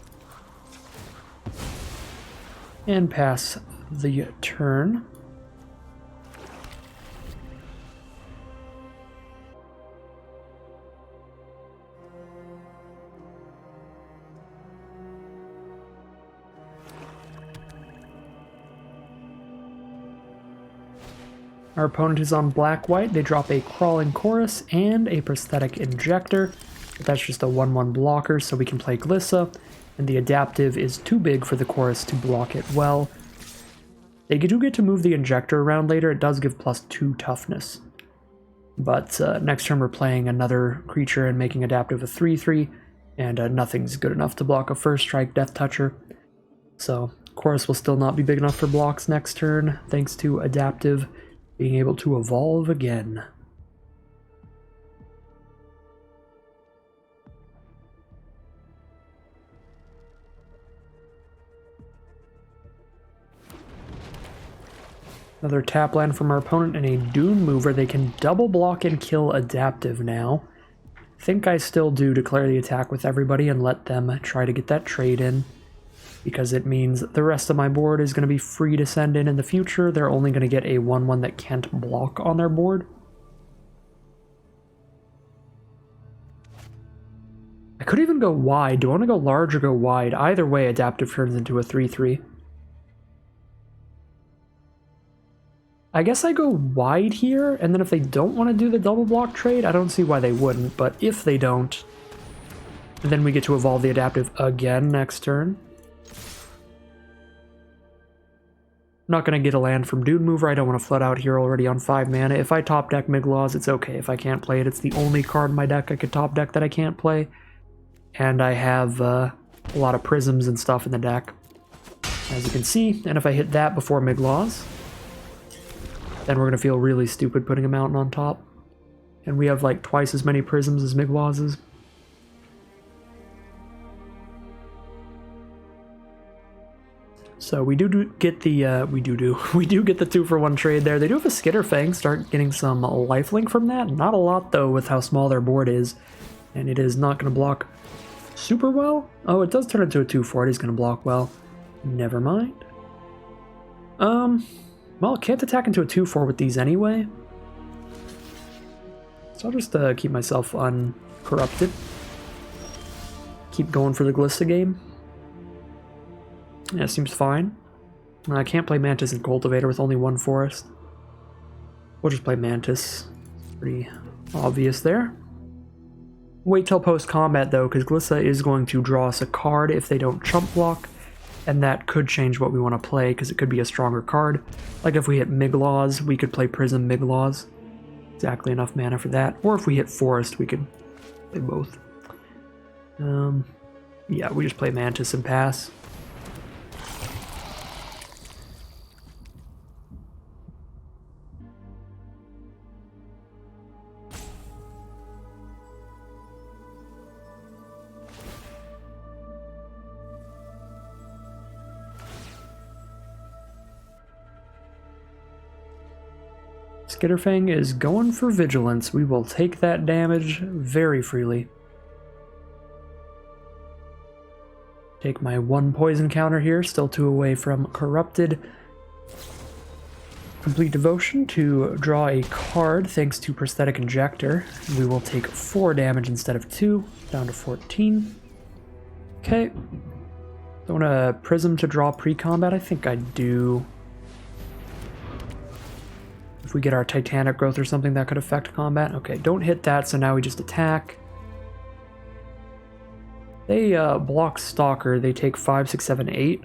And pass the turn. Our opponent is on black-white. They drop a Crawling Chorus and a Prosthetic Injector. But that's just a 1/1 blocker, so we can play Glissa. And the adaptive is too big for the Chorus to block it well. They do get to move the Injector around later. It does give +2 toughness. But next turn we're playing another creature and making adaptive a 3/3. And nothing's good enough to block a First Strike Death Toucher. So Chorus will still not be big enough for blocks next turn, thanks to adaptive being able to evolve again. Another tap land from our opponent and a Dune Mover. They can double block and kill adaptive now. I think I still do declare the attack with everybody and let them try to get that trade in, because it means the rest of my board is going to be free to send in the future. They're only going to get a 1/1 that can't block on their board. I could even go wide. Do I want to go large or go wide? Either way, adaptive turns into a 3/3. I guess I go wide here, and then if they don't want to do the double block trade, I don't see why they wouldn't, but if they don't, then we get to evolve the adaptive again next turn. Not going to get a land from Dune Mover. I don't want to flood out here already on 5 mana. If I top deck Miglaws, it's okay. If I can't play it, it's the only card in my deck I could top deck that I can't play. And I have a lot of prisms and stuff in the deck, as you can see. And if I hit that before Miglaws, then we're going to feel really stupid putting a mountain on top. And we have like twice as many prisms as Miglaws. So we do get the we do get the 2-for-1 trade there. They do have a Skitterfang. Start getting some lifelink from that. Not a lot though, with how small their board is, and it is not going to block super well. Oh, it does turn into a 2/4. It is going to block well. Never mind. Well, can't attack into a 2/4 with these anyway. So I'll just keep myself uncorrupted. Keep going for the Glissa game. Yeah, seems fine. I can't play Mantis and Cultivator with only 1 forest. We'll just play Mantis. Pretty obvious there. Wait till post-combat though, because Glissa is going to draw us a card if they don't chump block. And that could change what we want to play, because it could be a stronger card. Like if we hit Miglaws, we could play Prism Miglaws. Exactly enough mana for that. Or if we hit Forest, we could play both. Yeah, we just play Mantis and pass. Skitterfang is going for Vigilance. We will take that damage very freely. Take my 1 poison counter here, still 2 away from Corrupted. Complete Devotion to draw a card thanks to Prosthetic Injector. We will take 4 damage instead of 2, down to 14. Okay. Don't want a Prism to draw pre-combat? I think I do. If we get our Titanic Growth or something that could affect combat. Okay, don't hit that, so now we just attack. They block Stalker. They take 5, 6, 7, 8.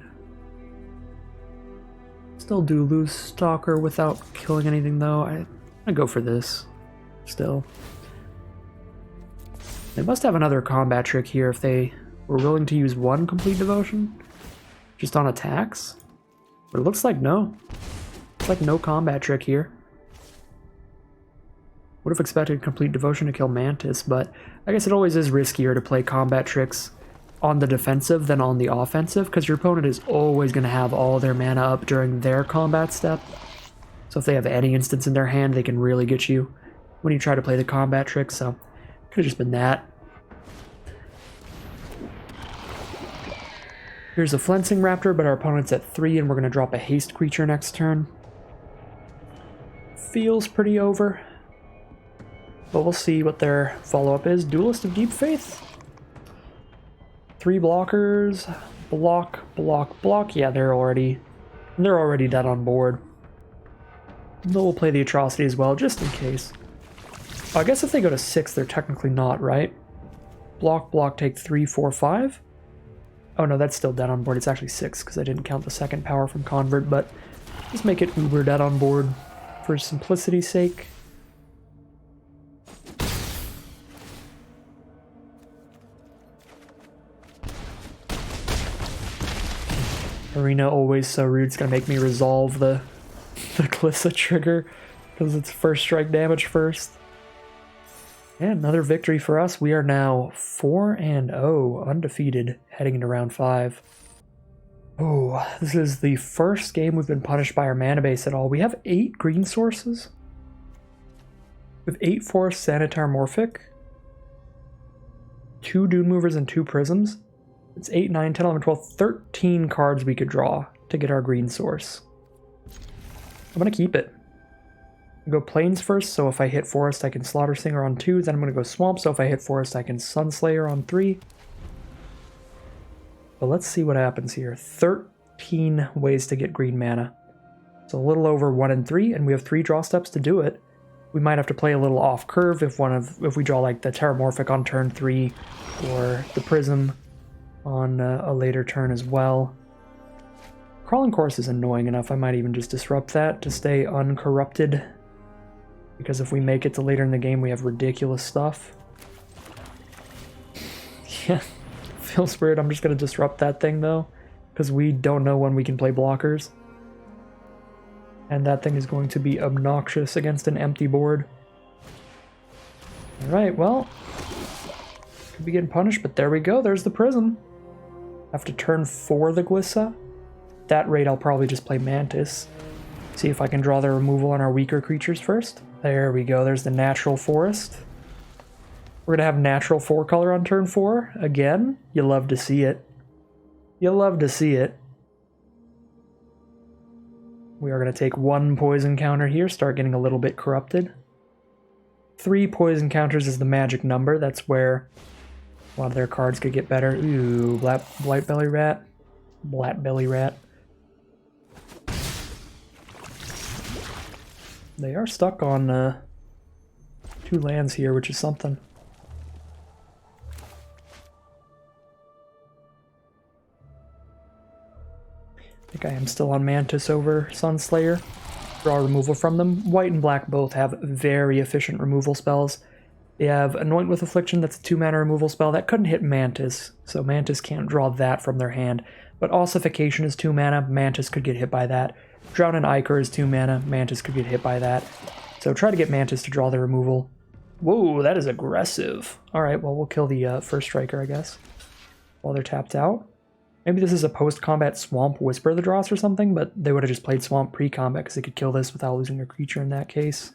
Still do lose Stalker without killing anything, though. I go for this. Still. They must have another combat trick here if they were willing to use 1 Complete Devotion. Just on attacks. But it looks like no. It's like no combat trick here. Would have expected Complete Devotion to kill Mantis, but I guess it always is riskier to play combat tricks on the defensive than on the offensive, because your opponent is always going to have all their mana up during their combat step. So if they have any instance in their hand, they can really get you when you try to play the combat trick, so could have just been that. Here's a Flensing Raptor, but our opponent's at 3, and we're going to drop a haste creature next turn. Feels pretty over. But we'll see what their follow-up is. Duelist of Deep Faith. 3 blockers. Block, block, block. Yeah, they're already dead on board. Though we'll play the Atrocity as well, just in case. I guess if they go to 6, they're technically not, right? Block, block, take 3, 4, 5. Oh no, that's still dead on board. It's actually 6, because I didn't count the second power from Convert, but just make it uber dead on board for simplicity's sake. Arena always so rude. It's gonna make me resolve the Glissa trigger because it's first strike damage first. And another victory for us. We are now 4-0, undefeated, heading into round 5. Oh, this is the first game we've been punished by our mana base at all. We have 8 green sources. We have 8 Forest Sanitar Morphic, 2 Dune Movers, and 2 Prisms. It's 8, 9, 10, 11, 12, 13 cards we could draw to get our green source. I'm going to keep it. Go Plains first, so if I hit Forest I can Slaughter Singer on 2, then I'm going to go Swamp, so if I hit Forest I can Sunslayer on 3. But let's see what happens here. 13 ways to get green mana. It's a little over 1 and 3, and we have 3 draw steps to do it. We might have to play a little off curve if we draw like the Terramorphic on turn 3, or the Prism on a later turn as well. Crawling Course is annoying enough. I might even just disrupt that to stay uncorrupted, because if we make it to later in the game, we have ridiculous stuff. Yeah, feels weird. I'm just going to disrupt that thing, though, because we don't know when we can play blockers. And that thing is going to be obnoxious against an empty board. Alright, well, could be getting punished, but there we go. There's the Prism. Have to turn 4 the Glissa. At that rate, I'll probably just play Mantis. See if I can draw the removal on our weaker creatures first. There we go. There's the Natural Forest. We're going to have natural 4-color on turn 4. Again, you love to see it. You love to see it. We are going to take 1 poison counter here, start getting a little bit corrupted. 3 poison counters is the magic number. That's where a lot of their cards could get better. Ooh, Blight Belly Rat. Blat Belly Rat. They are stuck on 2 lands here, which is something. I think I am still on Mantis over Sunslayer. Draw removal from them. White and black both have very efficient removal spells. They have Anoint with Affliction, that's a 2-mana removal spell. That couldn't hit Mantis, so Mantis can't draw that from their hand. But Ossification is 2 mana, Mantis could get hit by that. Drown and Ichor is 2 mana, Mantis could get hit by that. So try to get Mantis to draw the removal. Whoa, that is aggressive. Alright, well, we'll kill the first striker, I guess, while they're tapped out. Maybe this is a post-combat Swamp Whisper the Dross or something, but they would have just played Swamp pre-combat because they could kill this without losing a creature in that case.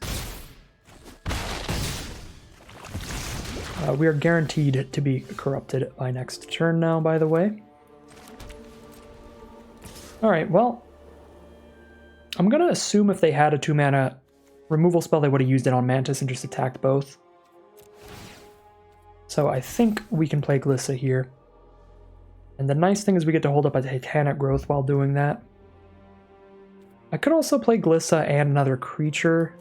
We are guaranteed to be corrupted by next turn now, by the way. Alright, well, I'm gonna assume if they had a 2-mana removal spell, they would have used it on Mantis and just attacked both. So I think we can play Glissa here. And the nice thing is we get to hold up a Titanic Growth while doing that. I could also play Glissa and another creature.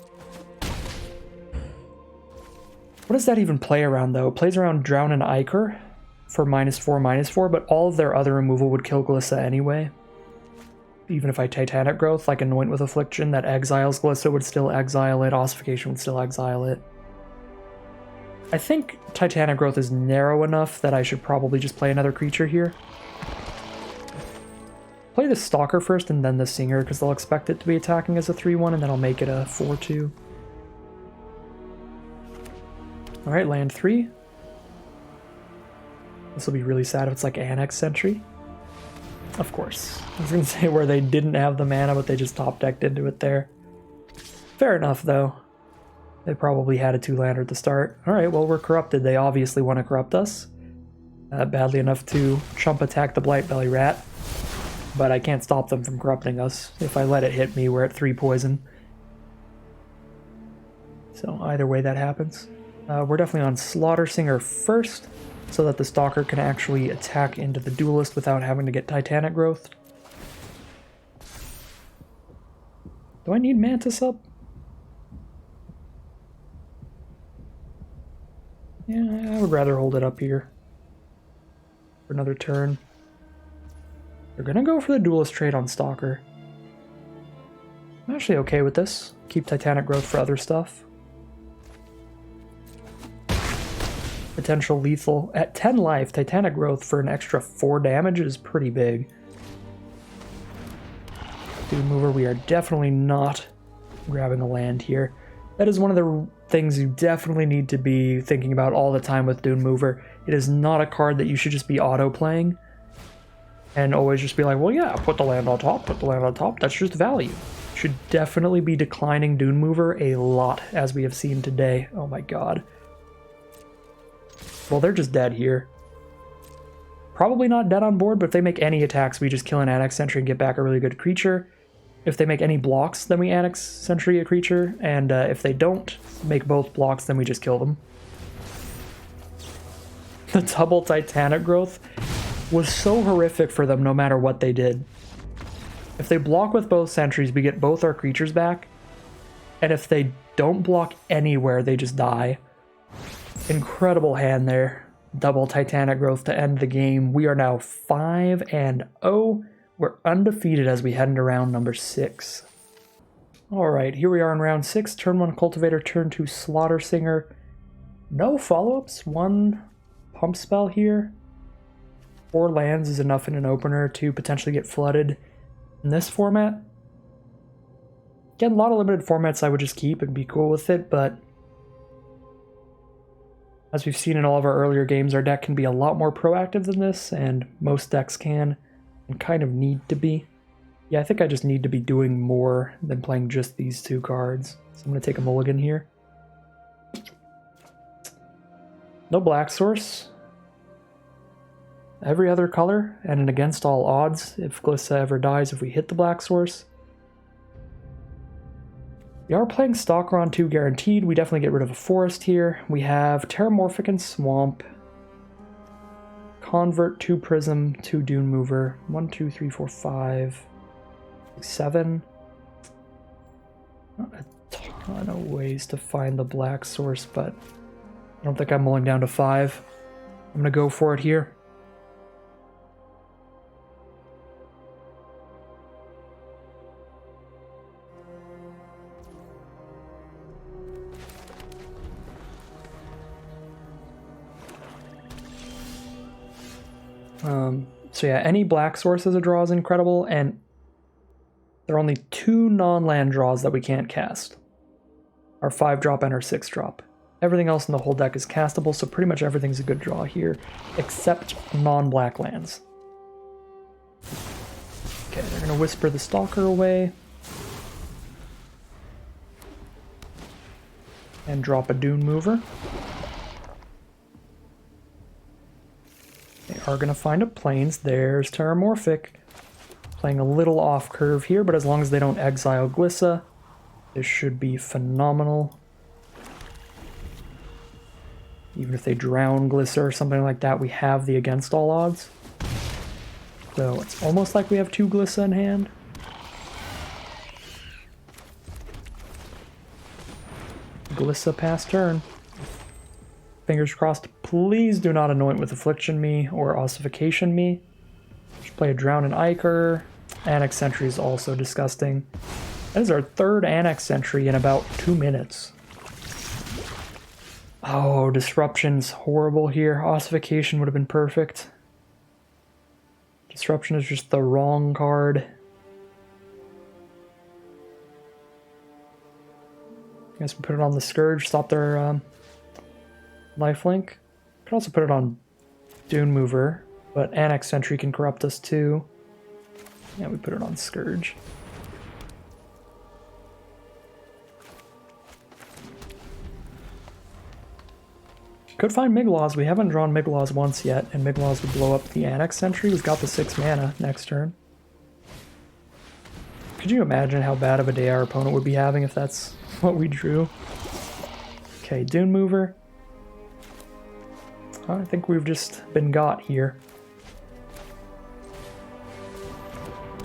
What does that even play around, though? It plays around Drown and Ichor for -4/-4, but all of their other removal would kill Glissa anyway. Even if I Titanic Growth, like Anoint with Affliction, that exiles Glissa would still exile it, Ossification would still exile it. I think Titanic Growth is narrow enough that I should probably just play another creature here. Play the Stalker first and then the Singer, because they'll expect it to be attacking as a 3/1, and then I'll make it a 4/2. Alright, land 3. This will be really sad if it's like Annex Sentry. Of course. I was going to say where they didn't have the mana, but they just top-decked into it there. Fair enough, though. They probably had a 2-lander at the start. Alright, well, we're corrupted. They obviously want to corrupt us. Badly enough to chump attack the Blightbelly Rat. But I can't stop them from corrupting us. If I let it hit me, we're at 3 poison. So either way that happens. We're definitely on Slaughter Singer first, so that the Stalker can actually attack into the Duelist without having to get Titanic Growth. Do I need Mantis up? Yeah, I would rather hold it up here for another turn. They're gonna go for the Duelist trade on Stalker. I'm actually okay with this. Keep Titanic Growth for other stuff. Potential lethal. At 10 life, Titanic Growth for an extra 4 damage is pretty big. Dune Mover, we are definitely not grabbing a land here. That is one of the things you definitely need to be thinking about all the time with Dune Mover. It is not a card that you should just be auto-playing and always just be like, well, yeah, put the land on top, put the land on top. That's just value. You should definitely be declining Dune Mover a lot, as we have seen today. Oh my god. Well, they're just dead here. Probably not dead on board, but if they make any attacks, we just kill an Annex Sentry and get back a really good creature. If they make any blocks, then we Annex Sentry a creature, and if they don't make both blocks, then we just kill them. The double Titanic Growth was so horrific for them no matter what they did. If they block with both sentries, we get both our creatures back, and if they don't block anywhere, they just die. Incredible hand there. Double Titanic Growth to end the game. We are now 5-0. We're undefeated as we head into round number 6. Alright, here we are in round 6. Turn 1 Cultivator, turn 2 Slaughter Singer. No follow-ups. 1 pump spell here. 4 lands is enough in an opener to potentially get flooded in this format. Again, a lot of limited formats I would just keep and be cool with it, but as we've seen in all of our earlier games, our deck can be a lot more proactive than this, and most decks can, and kind of need to be. Yeah, I think I just need to be doing more than playing just these 2 cards. So I'm going to take a mulligan here. No black source. Every other color, and an against all odds if Glissa ever dies if we hit the black source. We are playing Stalker on 2 guaranteed. We definitely get rid of a forest here. We have Terramorphic and Swamp. Convert, 2 Prism, 2 Dune Mover. 1, 2, 3, 4, 5, 7. Not a ton of ways to find the black source, but I don't think I'm mulling down to 5. I'm going to go for it here. So yeah, any black source as a draw is incredible, and there are only 2 non-land draws that we can't cast. Our 5-drop and our 6-drop. Everything else in the whole deck is castable, so pretty much everything's a good draw here, except non-black lands. Okay, they're going to Whisper the Stalker away. And drop a Dune Mover. They are going to find a Plains. There's Terramorphic. Playing a little off curve here, but as long as they don't exile Glissa, this should be phenomenal. Even if they drown Glissa or something like that, we have the against all odds. So it's almost like we have 2 Glissa in hand. Glissa pass turn. Fingers crossed. Please do not anoint with Affliction me or Ossification me. Just play a Drown and Ichor. Annex Sentry is also disgusting. That is our 3rd Annex Sentry in about 2 minutes. Oh, Disruption's horrible here. Ossification would have been perfect. Disruption is just the wrong card. I guess we put it on the Scourge, stop their lifelink. Could also put it on Dune Mover, but Annex Sentry can corrupt us too. Yeah, we put it on Scourge. Could find Miglaws. We haven't drawn Miglaws once yet, and Miglaws would blow up the Annex Sentry. We've got the 6 mana next turn. Could you imagine how bad of a day our opponent would be having if that's what we drew? Okay, Dune Mover. I think we've just been got here.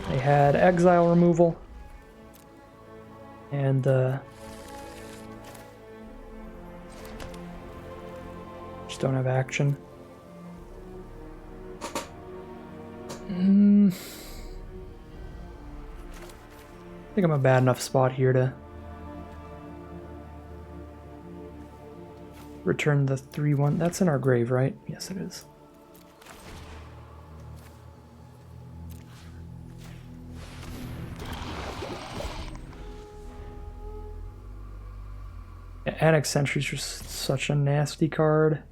They had exile removal. And just don't have action. I think I'm a bad enough spot here to return the 3/1. That's in our grave, right? Yes, it is. Yeah, Annex Sentry's just such a nasty card.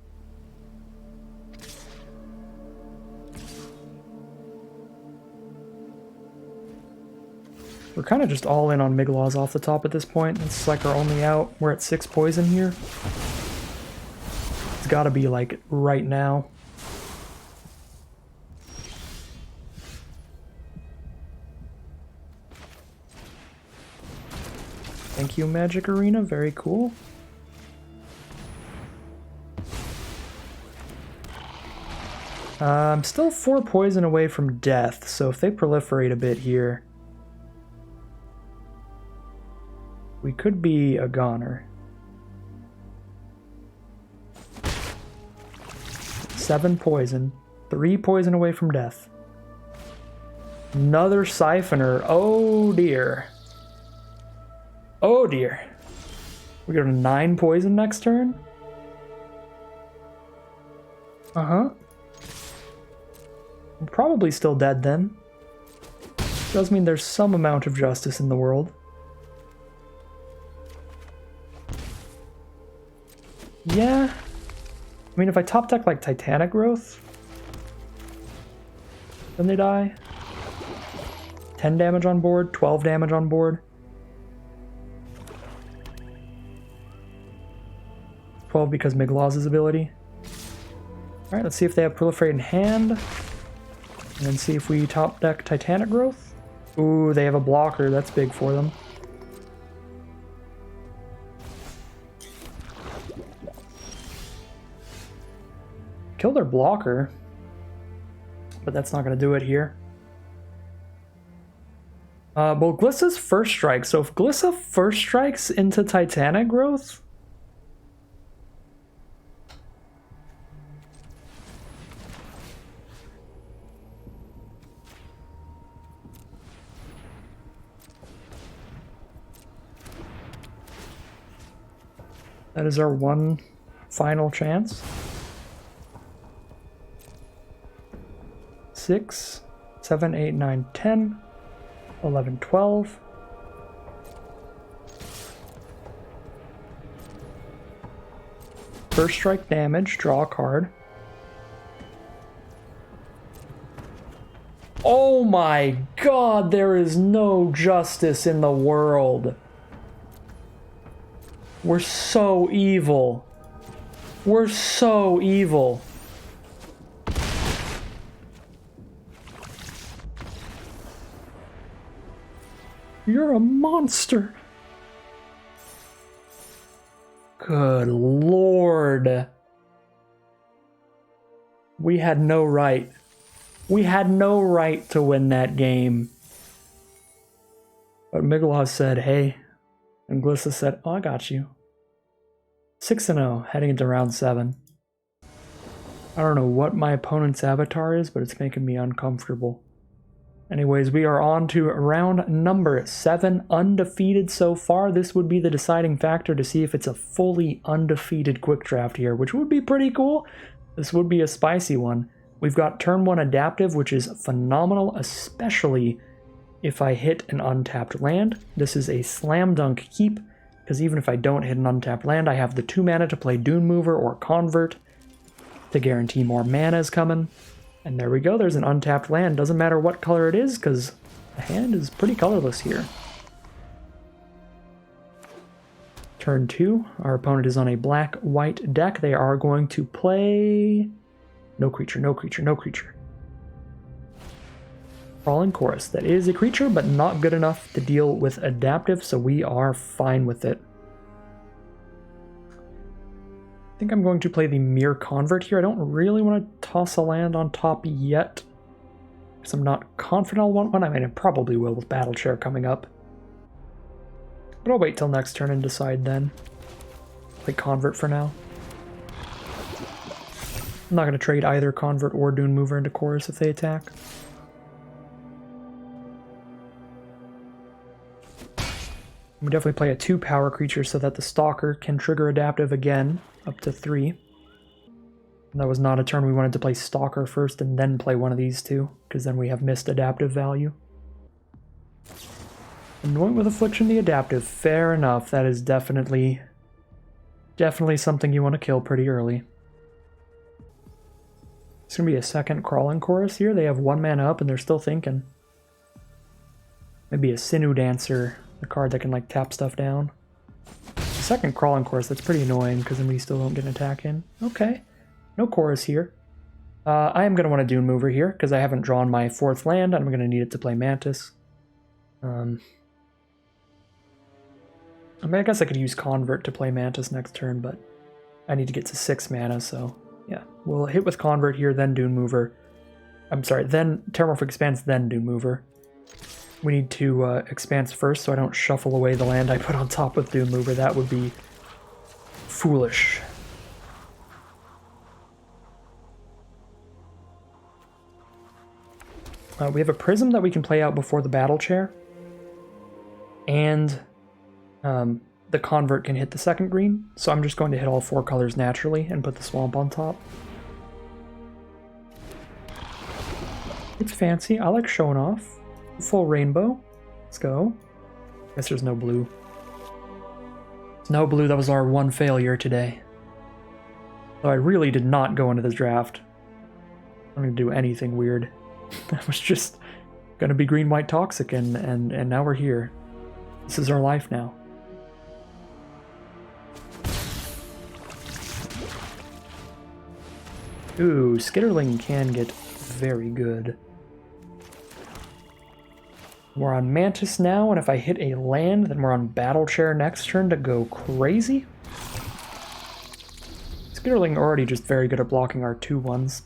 We're kind of just all in on Miglaws off the top at this point. It's like our only out. We're at 6 poison here. It's gotta be like right now. Thank you, Magic Arena. Very cool. I'm still 4 poison away from death, so if they proliferate a bit here, we could be a goner. 7 poison. 3 poison away from death. Another Siphoner. Oh dear. Oh dear. We go to 9 poison next turn? Uh-huh. I'm probably still dead then. Does mean there's some amount of justice in the world. Yeah. I mean, if I top deck like Titanic Growth, then they die. 10 damage on board, 12 damage on board. 12 because Miglaws' ability. Alright, let's see if they have Proliferate in hand. And then see if we top deck Titanic Growth. Ooh, they have a blocker. That's big for them. Kill their blocker. But that's not going to do it here. Well, Glissa's first strike. So if Glissa first strikes into Titanic Growth, that is our one final chance. 6, 7, 8, 9, 10, 11, 12. First strike damage, draw a card. Oh my god, there is no justice in the world. We're so evil. We're so evil. You're a monster. Good lord. We had no right. We had no right to win that game. But Migloz said, hey. And Glissa said, oh, I got you. 6-0, heading into round 7. I don't know what my opponent's avatar is, but it's making me uncomfortable. Anyways, we are on to round number 7, undefeated so far. This would be the deciding factor to see if it's a fully undefeated quick draft here, which would be pretty cool. This would be a spicy one. We've got turn 1 adaptive, which is phenomenal, especially if I hit an untapped land. This is a slam dunk keep, because even if I don't hit an untapped land, I have the 2 mana to play Dune Mover or Convert to guarantee more mana is coming. And there we go, there's an untapped land. Doesn't matter what color it is, because the hand is pretty colorless here. Turn 2, our opponent is on a black-white deck. They are going to play... No creature, no creature, no creature. Crawling Chorus. That is a creature, but not good enough to deal with adaptive, so we are fine with it. I think I'm going to play the Mere Convert here. I don't really want to toss a land on top yet, because I'm not confident I'll want one. I mean, I probably will with Battle Chair coming up. But I'll wait till next turn and decide then. Play Convert for now. I'm not going to trade either Convert or Dune Mover into Chorus if they attack. We definitely play a 2-power creature so that the Stalker can trigger adaptive again, up to 3. And that was not a turn we wanted to play Stalker first and then play one of these two, because then we have missed adaptive value. Anoint with Affliction the adaptive, fair enough. That is definitely something you want to kill pretty early. It's going to be a second Crawling Chorus here. They have 1 mana up and they're still thinking. Maybe a Sinew Dancer, a card that can like tap stuff down. Second Crawling Chorus, that's pretty annoying because then we still don't get an attack in. Okay, no Chorus here. I am going to want a Dune Mover here because I haven't drawn my 4th land and I'm going to need it to play Mantis. I mean, I guess I could use Convert to play Mantis next turn, but I need to get to 6 mana, so yeah. We'll hit with Convert here, then Dune Mover. I'm sorry, then Terramorphic Expanse, then Dune Mover. We need to Expanse first so I don't shuffle away the land I put on top with Dune Mover. That would be foolish. We have a Prism that we can play out before the Battle Chair. And the Convert can hit the second green. So I'm just going to hit all 4 colors naturally and put the Swamp on top. It's fancy. I like showing off. Full rainbow. Let's go. Guess there's no blue. There's no blue. That was our one failure today. Though I really did not go into this draft. I'm going to do anything weird. That was just going to be green-white toxic, and now we're here. This is our life now. Ooh, Skitterling can get very good. We're on Mantis now, and if I hit a land, then we're on Battle Chair next turn to go crazy. Skitterling already just very good at blocking our 2/1s.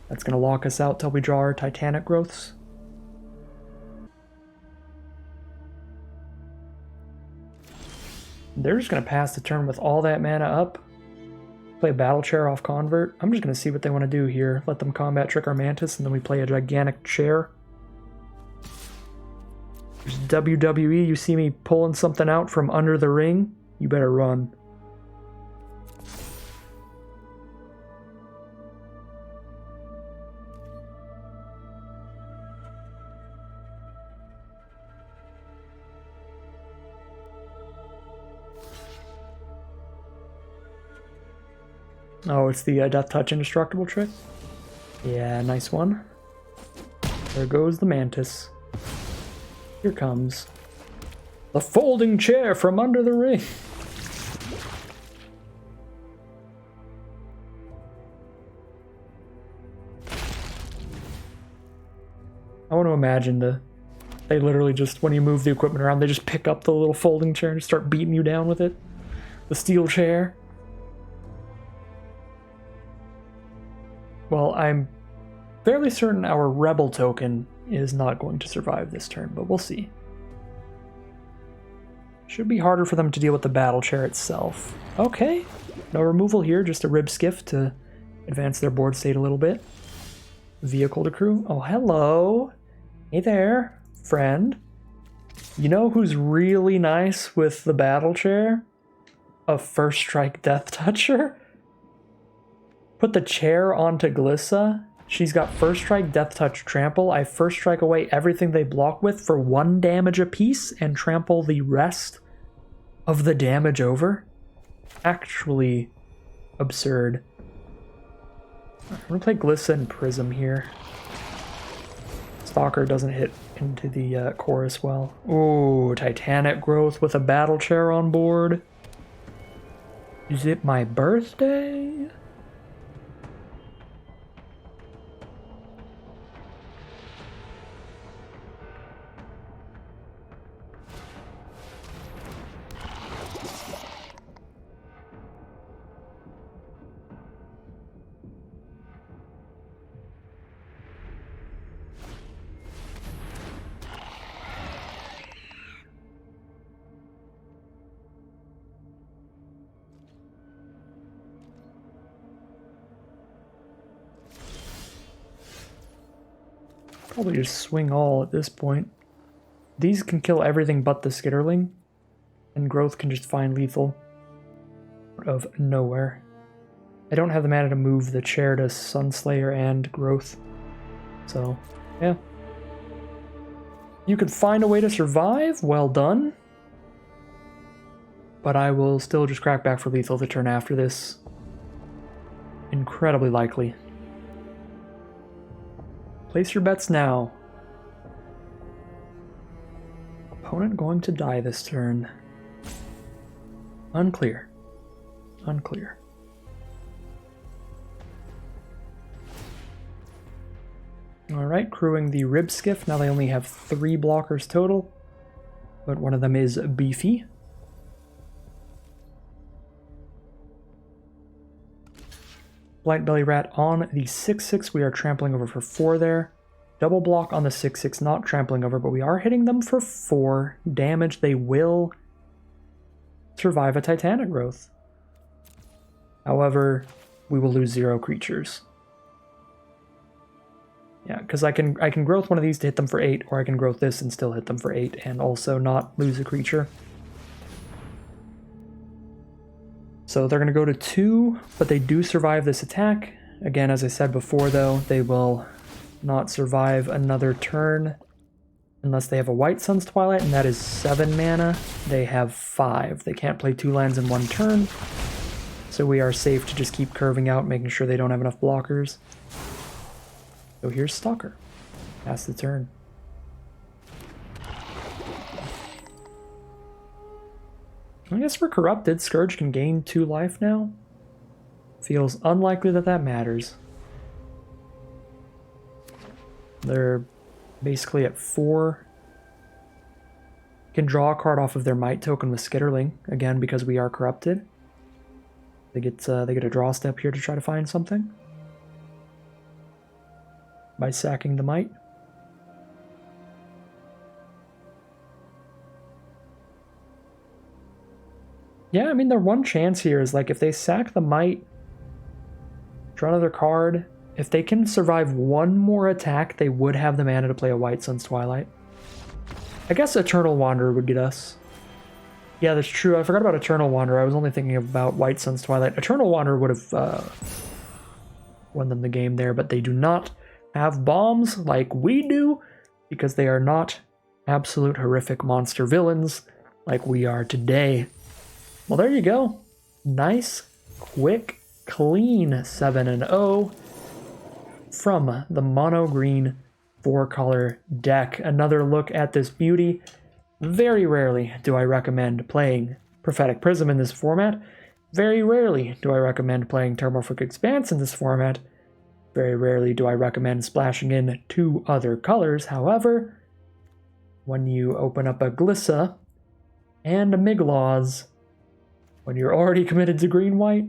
That's going to lock us out till we draw our Titanic Growths. They're just going to pass the turn with all that mana up. Play Battle Chair off Convert. I'm just going to see what they want to do here. Let them combat trick our Mantis, and then we play a gigantic chair. There's WWE, you see me pulling something out from under the ring? You better run. Oh, it's the Death Touch Indestructible trick? Yeah, nice one. There goes the Mantis. Here comes the folding chair from under the ring. I want to imagine the They literally just, when you move the equipment around, they just pick up the little folding chair and start beating you down with it. The steel chair. Well, I'm fairly certain our rebel token is not going to survive this turn, but we'll see. Should be harder for them to deal with the battle chair itself. Okay, no removal here, just a rib skiff to advance their board state a little bit. Vehicle to crew. Oh, hello. Hey there, friend. You know who's really nice with the battle chair? A first strike death toucher. Put the chair onto Glissa. She's got first strike, death touch, trample. I first strike away everything they block with for 1 damage apiece and trample the rest of the damage over. Actually absurd. I'm gonna play Glissa and Prism here. Stalker doesn't hit into the chorus well. Ooh, Titanic Growth with a battle chair on board. Is it my birthday? Probably just swing all at this point. These can kill everything but the Skitterling, and Growth can just find lethal out of nowhere. I don't have the mana to move the chair to Sunslayer and Growth, so yeah. You could find a way to survive, well done. But I will still just crack back for lethal the turn after this. Incredibly likely. Place your bets now. Opponent going to die this turn. Unclear. Unclear. Alright, crewing the Rib Skiff. Now they only have 3 blockers total, but one of them is beefy. Blight Belly Rat on the 6/6, we are trampling over for 4 there. Double block on the 6/6, not trampling over, but we are hitting them for 4 damage. They will survive a Titanic Growth. However, we will lose 0 creatures. Yeah, because I can growth one of these to hit them for 8, or I can growth this and still hit them for 8, and also not lose a creature. So they're going to go to 2, but they do survive this attack. Again, as I said before, though, they will not survive another turn unless they have a White Sun's Twilight, and that is 7 mana. They have 5. They can't play 2 lands in 1 turn, so we are safe to just keep curving out, making sure they don't have enough blockers. So here's Stalker. Pass the turn. I guess we're corrupted. Scourge can gain 2 life now. Feels unlikely that that matters. They're basically at 4. Can draw a card off of their Might token with Skitterling, again because we are corrupted. They get a draw step here to try to find something by sacking the Might. Yeah, I mean, their one chance here is, like, if they sack the Might, draw another card, if they can survive 1 more attack, they would have the mana to play a White Sun's Twilight. I guess Eternal Wanderer would get us. Yeah, that's true. I forgot about Eternal Wanderer. I was only thinking about White Sun's Twilight. Eternal Wanderer would have won them the game there, but they do not have bombs like we do, because they are not absolute horrific monster villains like we are today. Well, there you go. Nice, quick, clean 7-0 from the mono green 4-color deck. Another look at this beauty. Very rarely do I recommend playing Prophetic Prism in this format. Very rarely do I recommend playing Terramorphic Expanse in this format. Very rarely do I recommend splashing in 2 other colors. However, when you open up a Glissa and a Miglaws when you're already committed to green-white.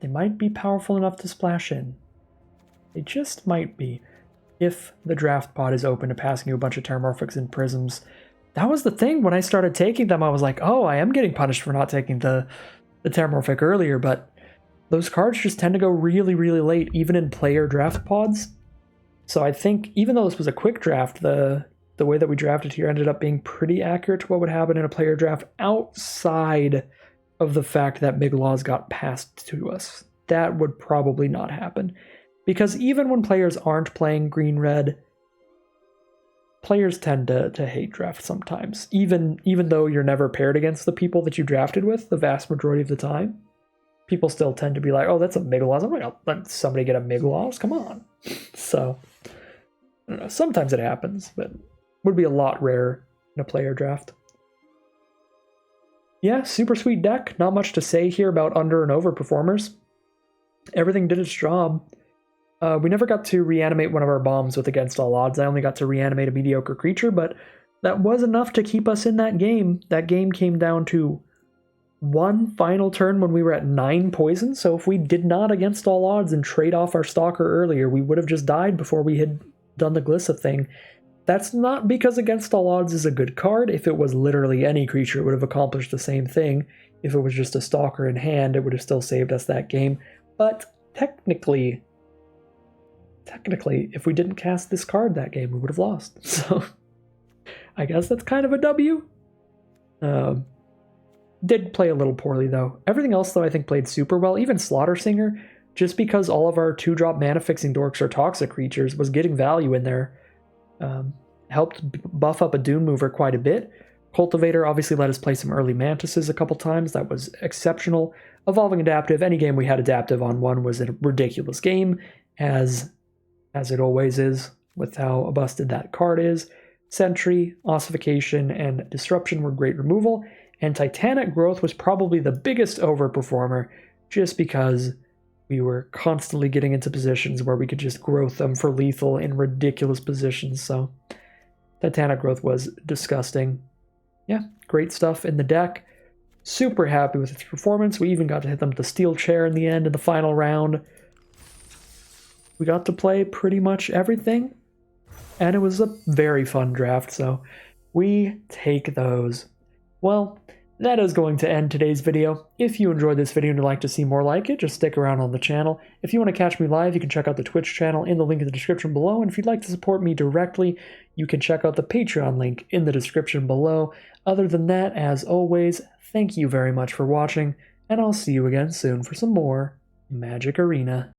They might be powerful enough to splash in. They just might be. If the draft pod is open to passing you a bunch of Terramorphics and Prisms. That was the thing. When I started taking them, I was like, oh, I am getting punished for not taking the Terramorphic earlier, but those cards just tend to go really, really late, even in player draft pods. So I think, even though this was a quick draft, the way that we drafted here ended up being pretty accurate to what would happen in a player draft outside of the fact that Miglaws got passed to us. That would probably not happen. Because even when players aren't playing green-red, players tend to hate draft sometimes. Even though you're never paired against the people that you drafted with the vast majority of the time, people still tend to be like, oh, that's a Miglaws. I'm not going to let somebody get a Miglaws. Come on. So, I don't know. Sometimes it happens, but would be a lot rarer in a player draft. Yeah, super sweet deck. Not much to say here about under and over performers. Everything did its job. We never got to reanimate one of our bombs with Against All Odds. I only got to reanimate a mediocre creature, but that was enough to keep us in that game. That game came down to one final turn when we were at 9 poison, so if we did not Against All Odds and trade off our Stalker earlier, we would have just died before we had done the Glissa thing. That's not because Against All Odds is a good card. If it was literally any creature, it would have accomplished the same thing. If it was just a Stalker in hand, it would have still saved us that game. But technically, if we didn't cast this card that game, we would have lost. So, I guess that's kind of a W. Did play a little poorly, though. Everything else, though, I think played super well. Even Slaughter Singer, just because all of our 2-drop mana-fixing dorks are toxic creatures, was getting value in there. Helped buff up a Dune Mover quite a bit. Cultivator obviously let us play some early Mantises a couple times. That was exceptional. Evolving Adaptive, any game we had Adaptive on one was a ridiculous game, as it always is with how busted that card is. Sentry, Ossification, and Disruption were great removal, and Titanic Growth was probably the biggest overperformer, just because we were constantly getting into positions where we could just growth them for lethal in ridiculous positions, so Titanic Growth was disgusting. Yeah, great stuff in the deck. Super happy with its performance. We even got to hit them with the Steel Chair in the end in the final round. We got to play pretty much everything, and it was a very fun draft, so we take those. Well, that is going to end today's video. If you enjoyed this video and would like to see more like it, just stick around on the channel. If you want to catch me live, you can check out the Twitch channel in the link in the description below, and if you'd like to support me directly, you can check out the Patreon link in the description below. Other than that, as always, thank you very much for watching, and I'll see you again soon for some more Magic Arena.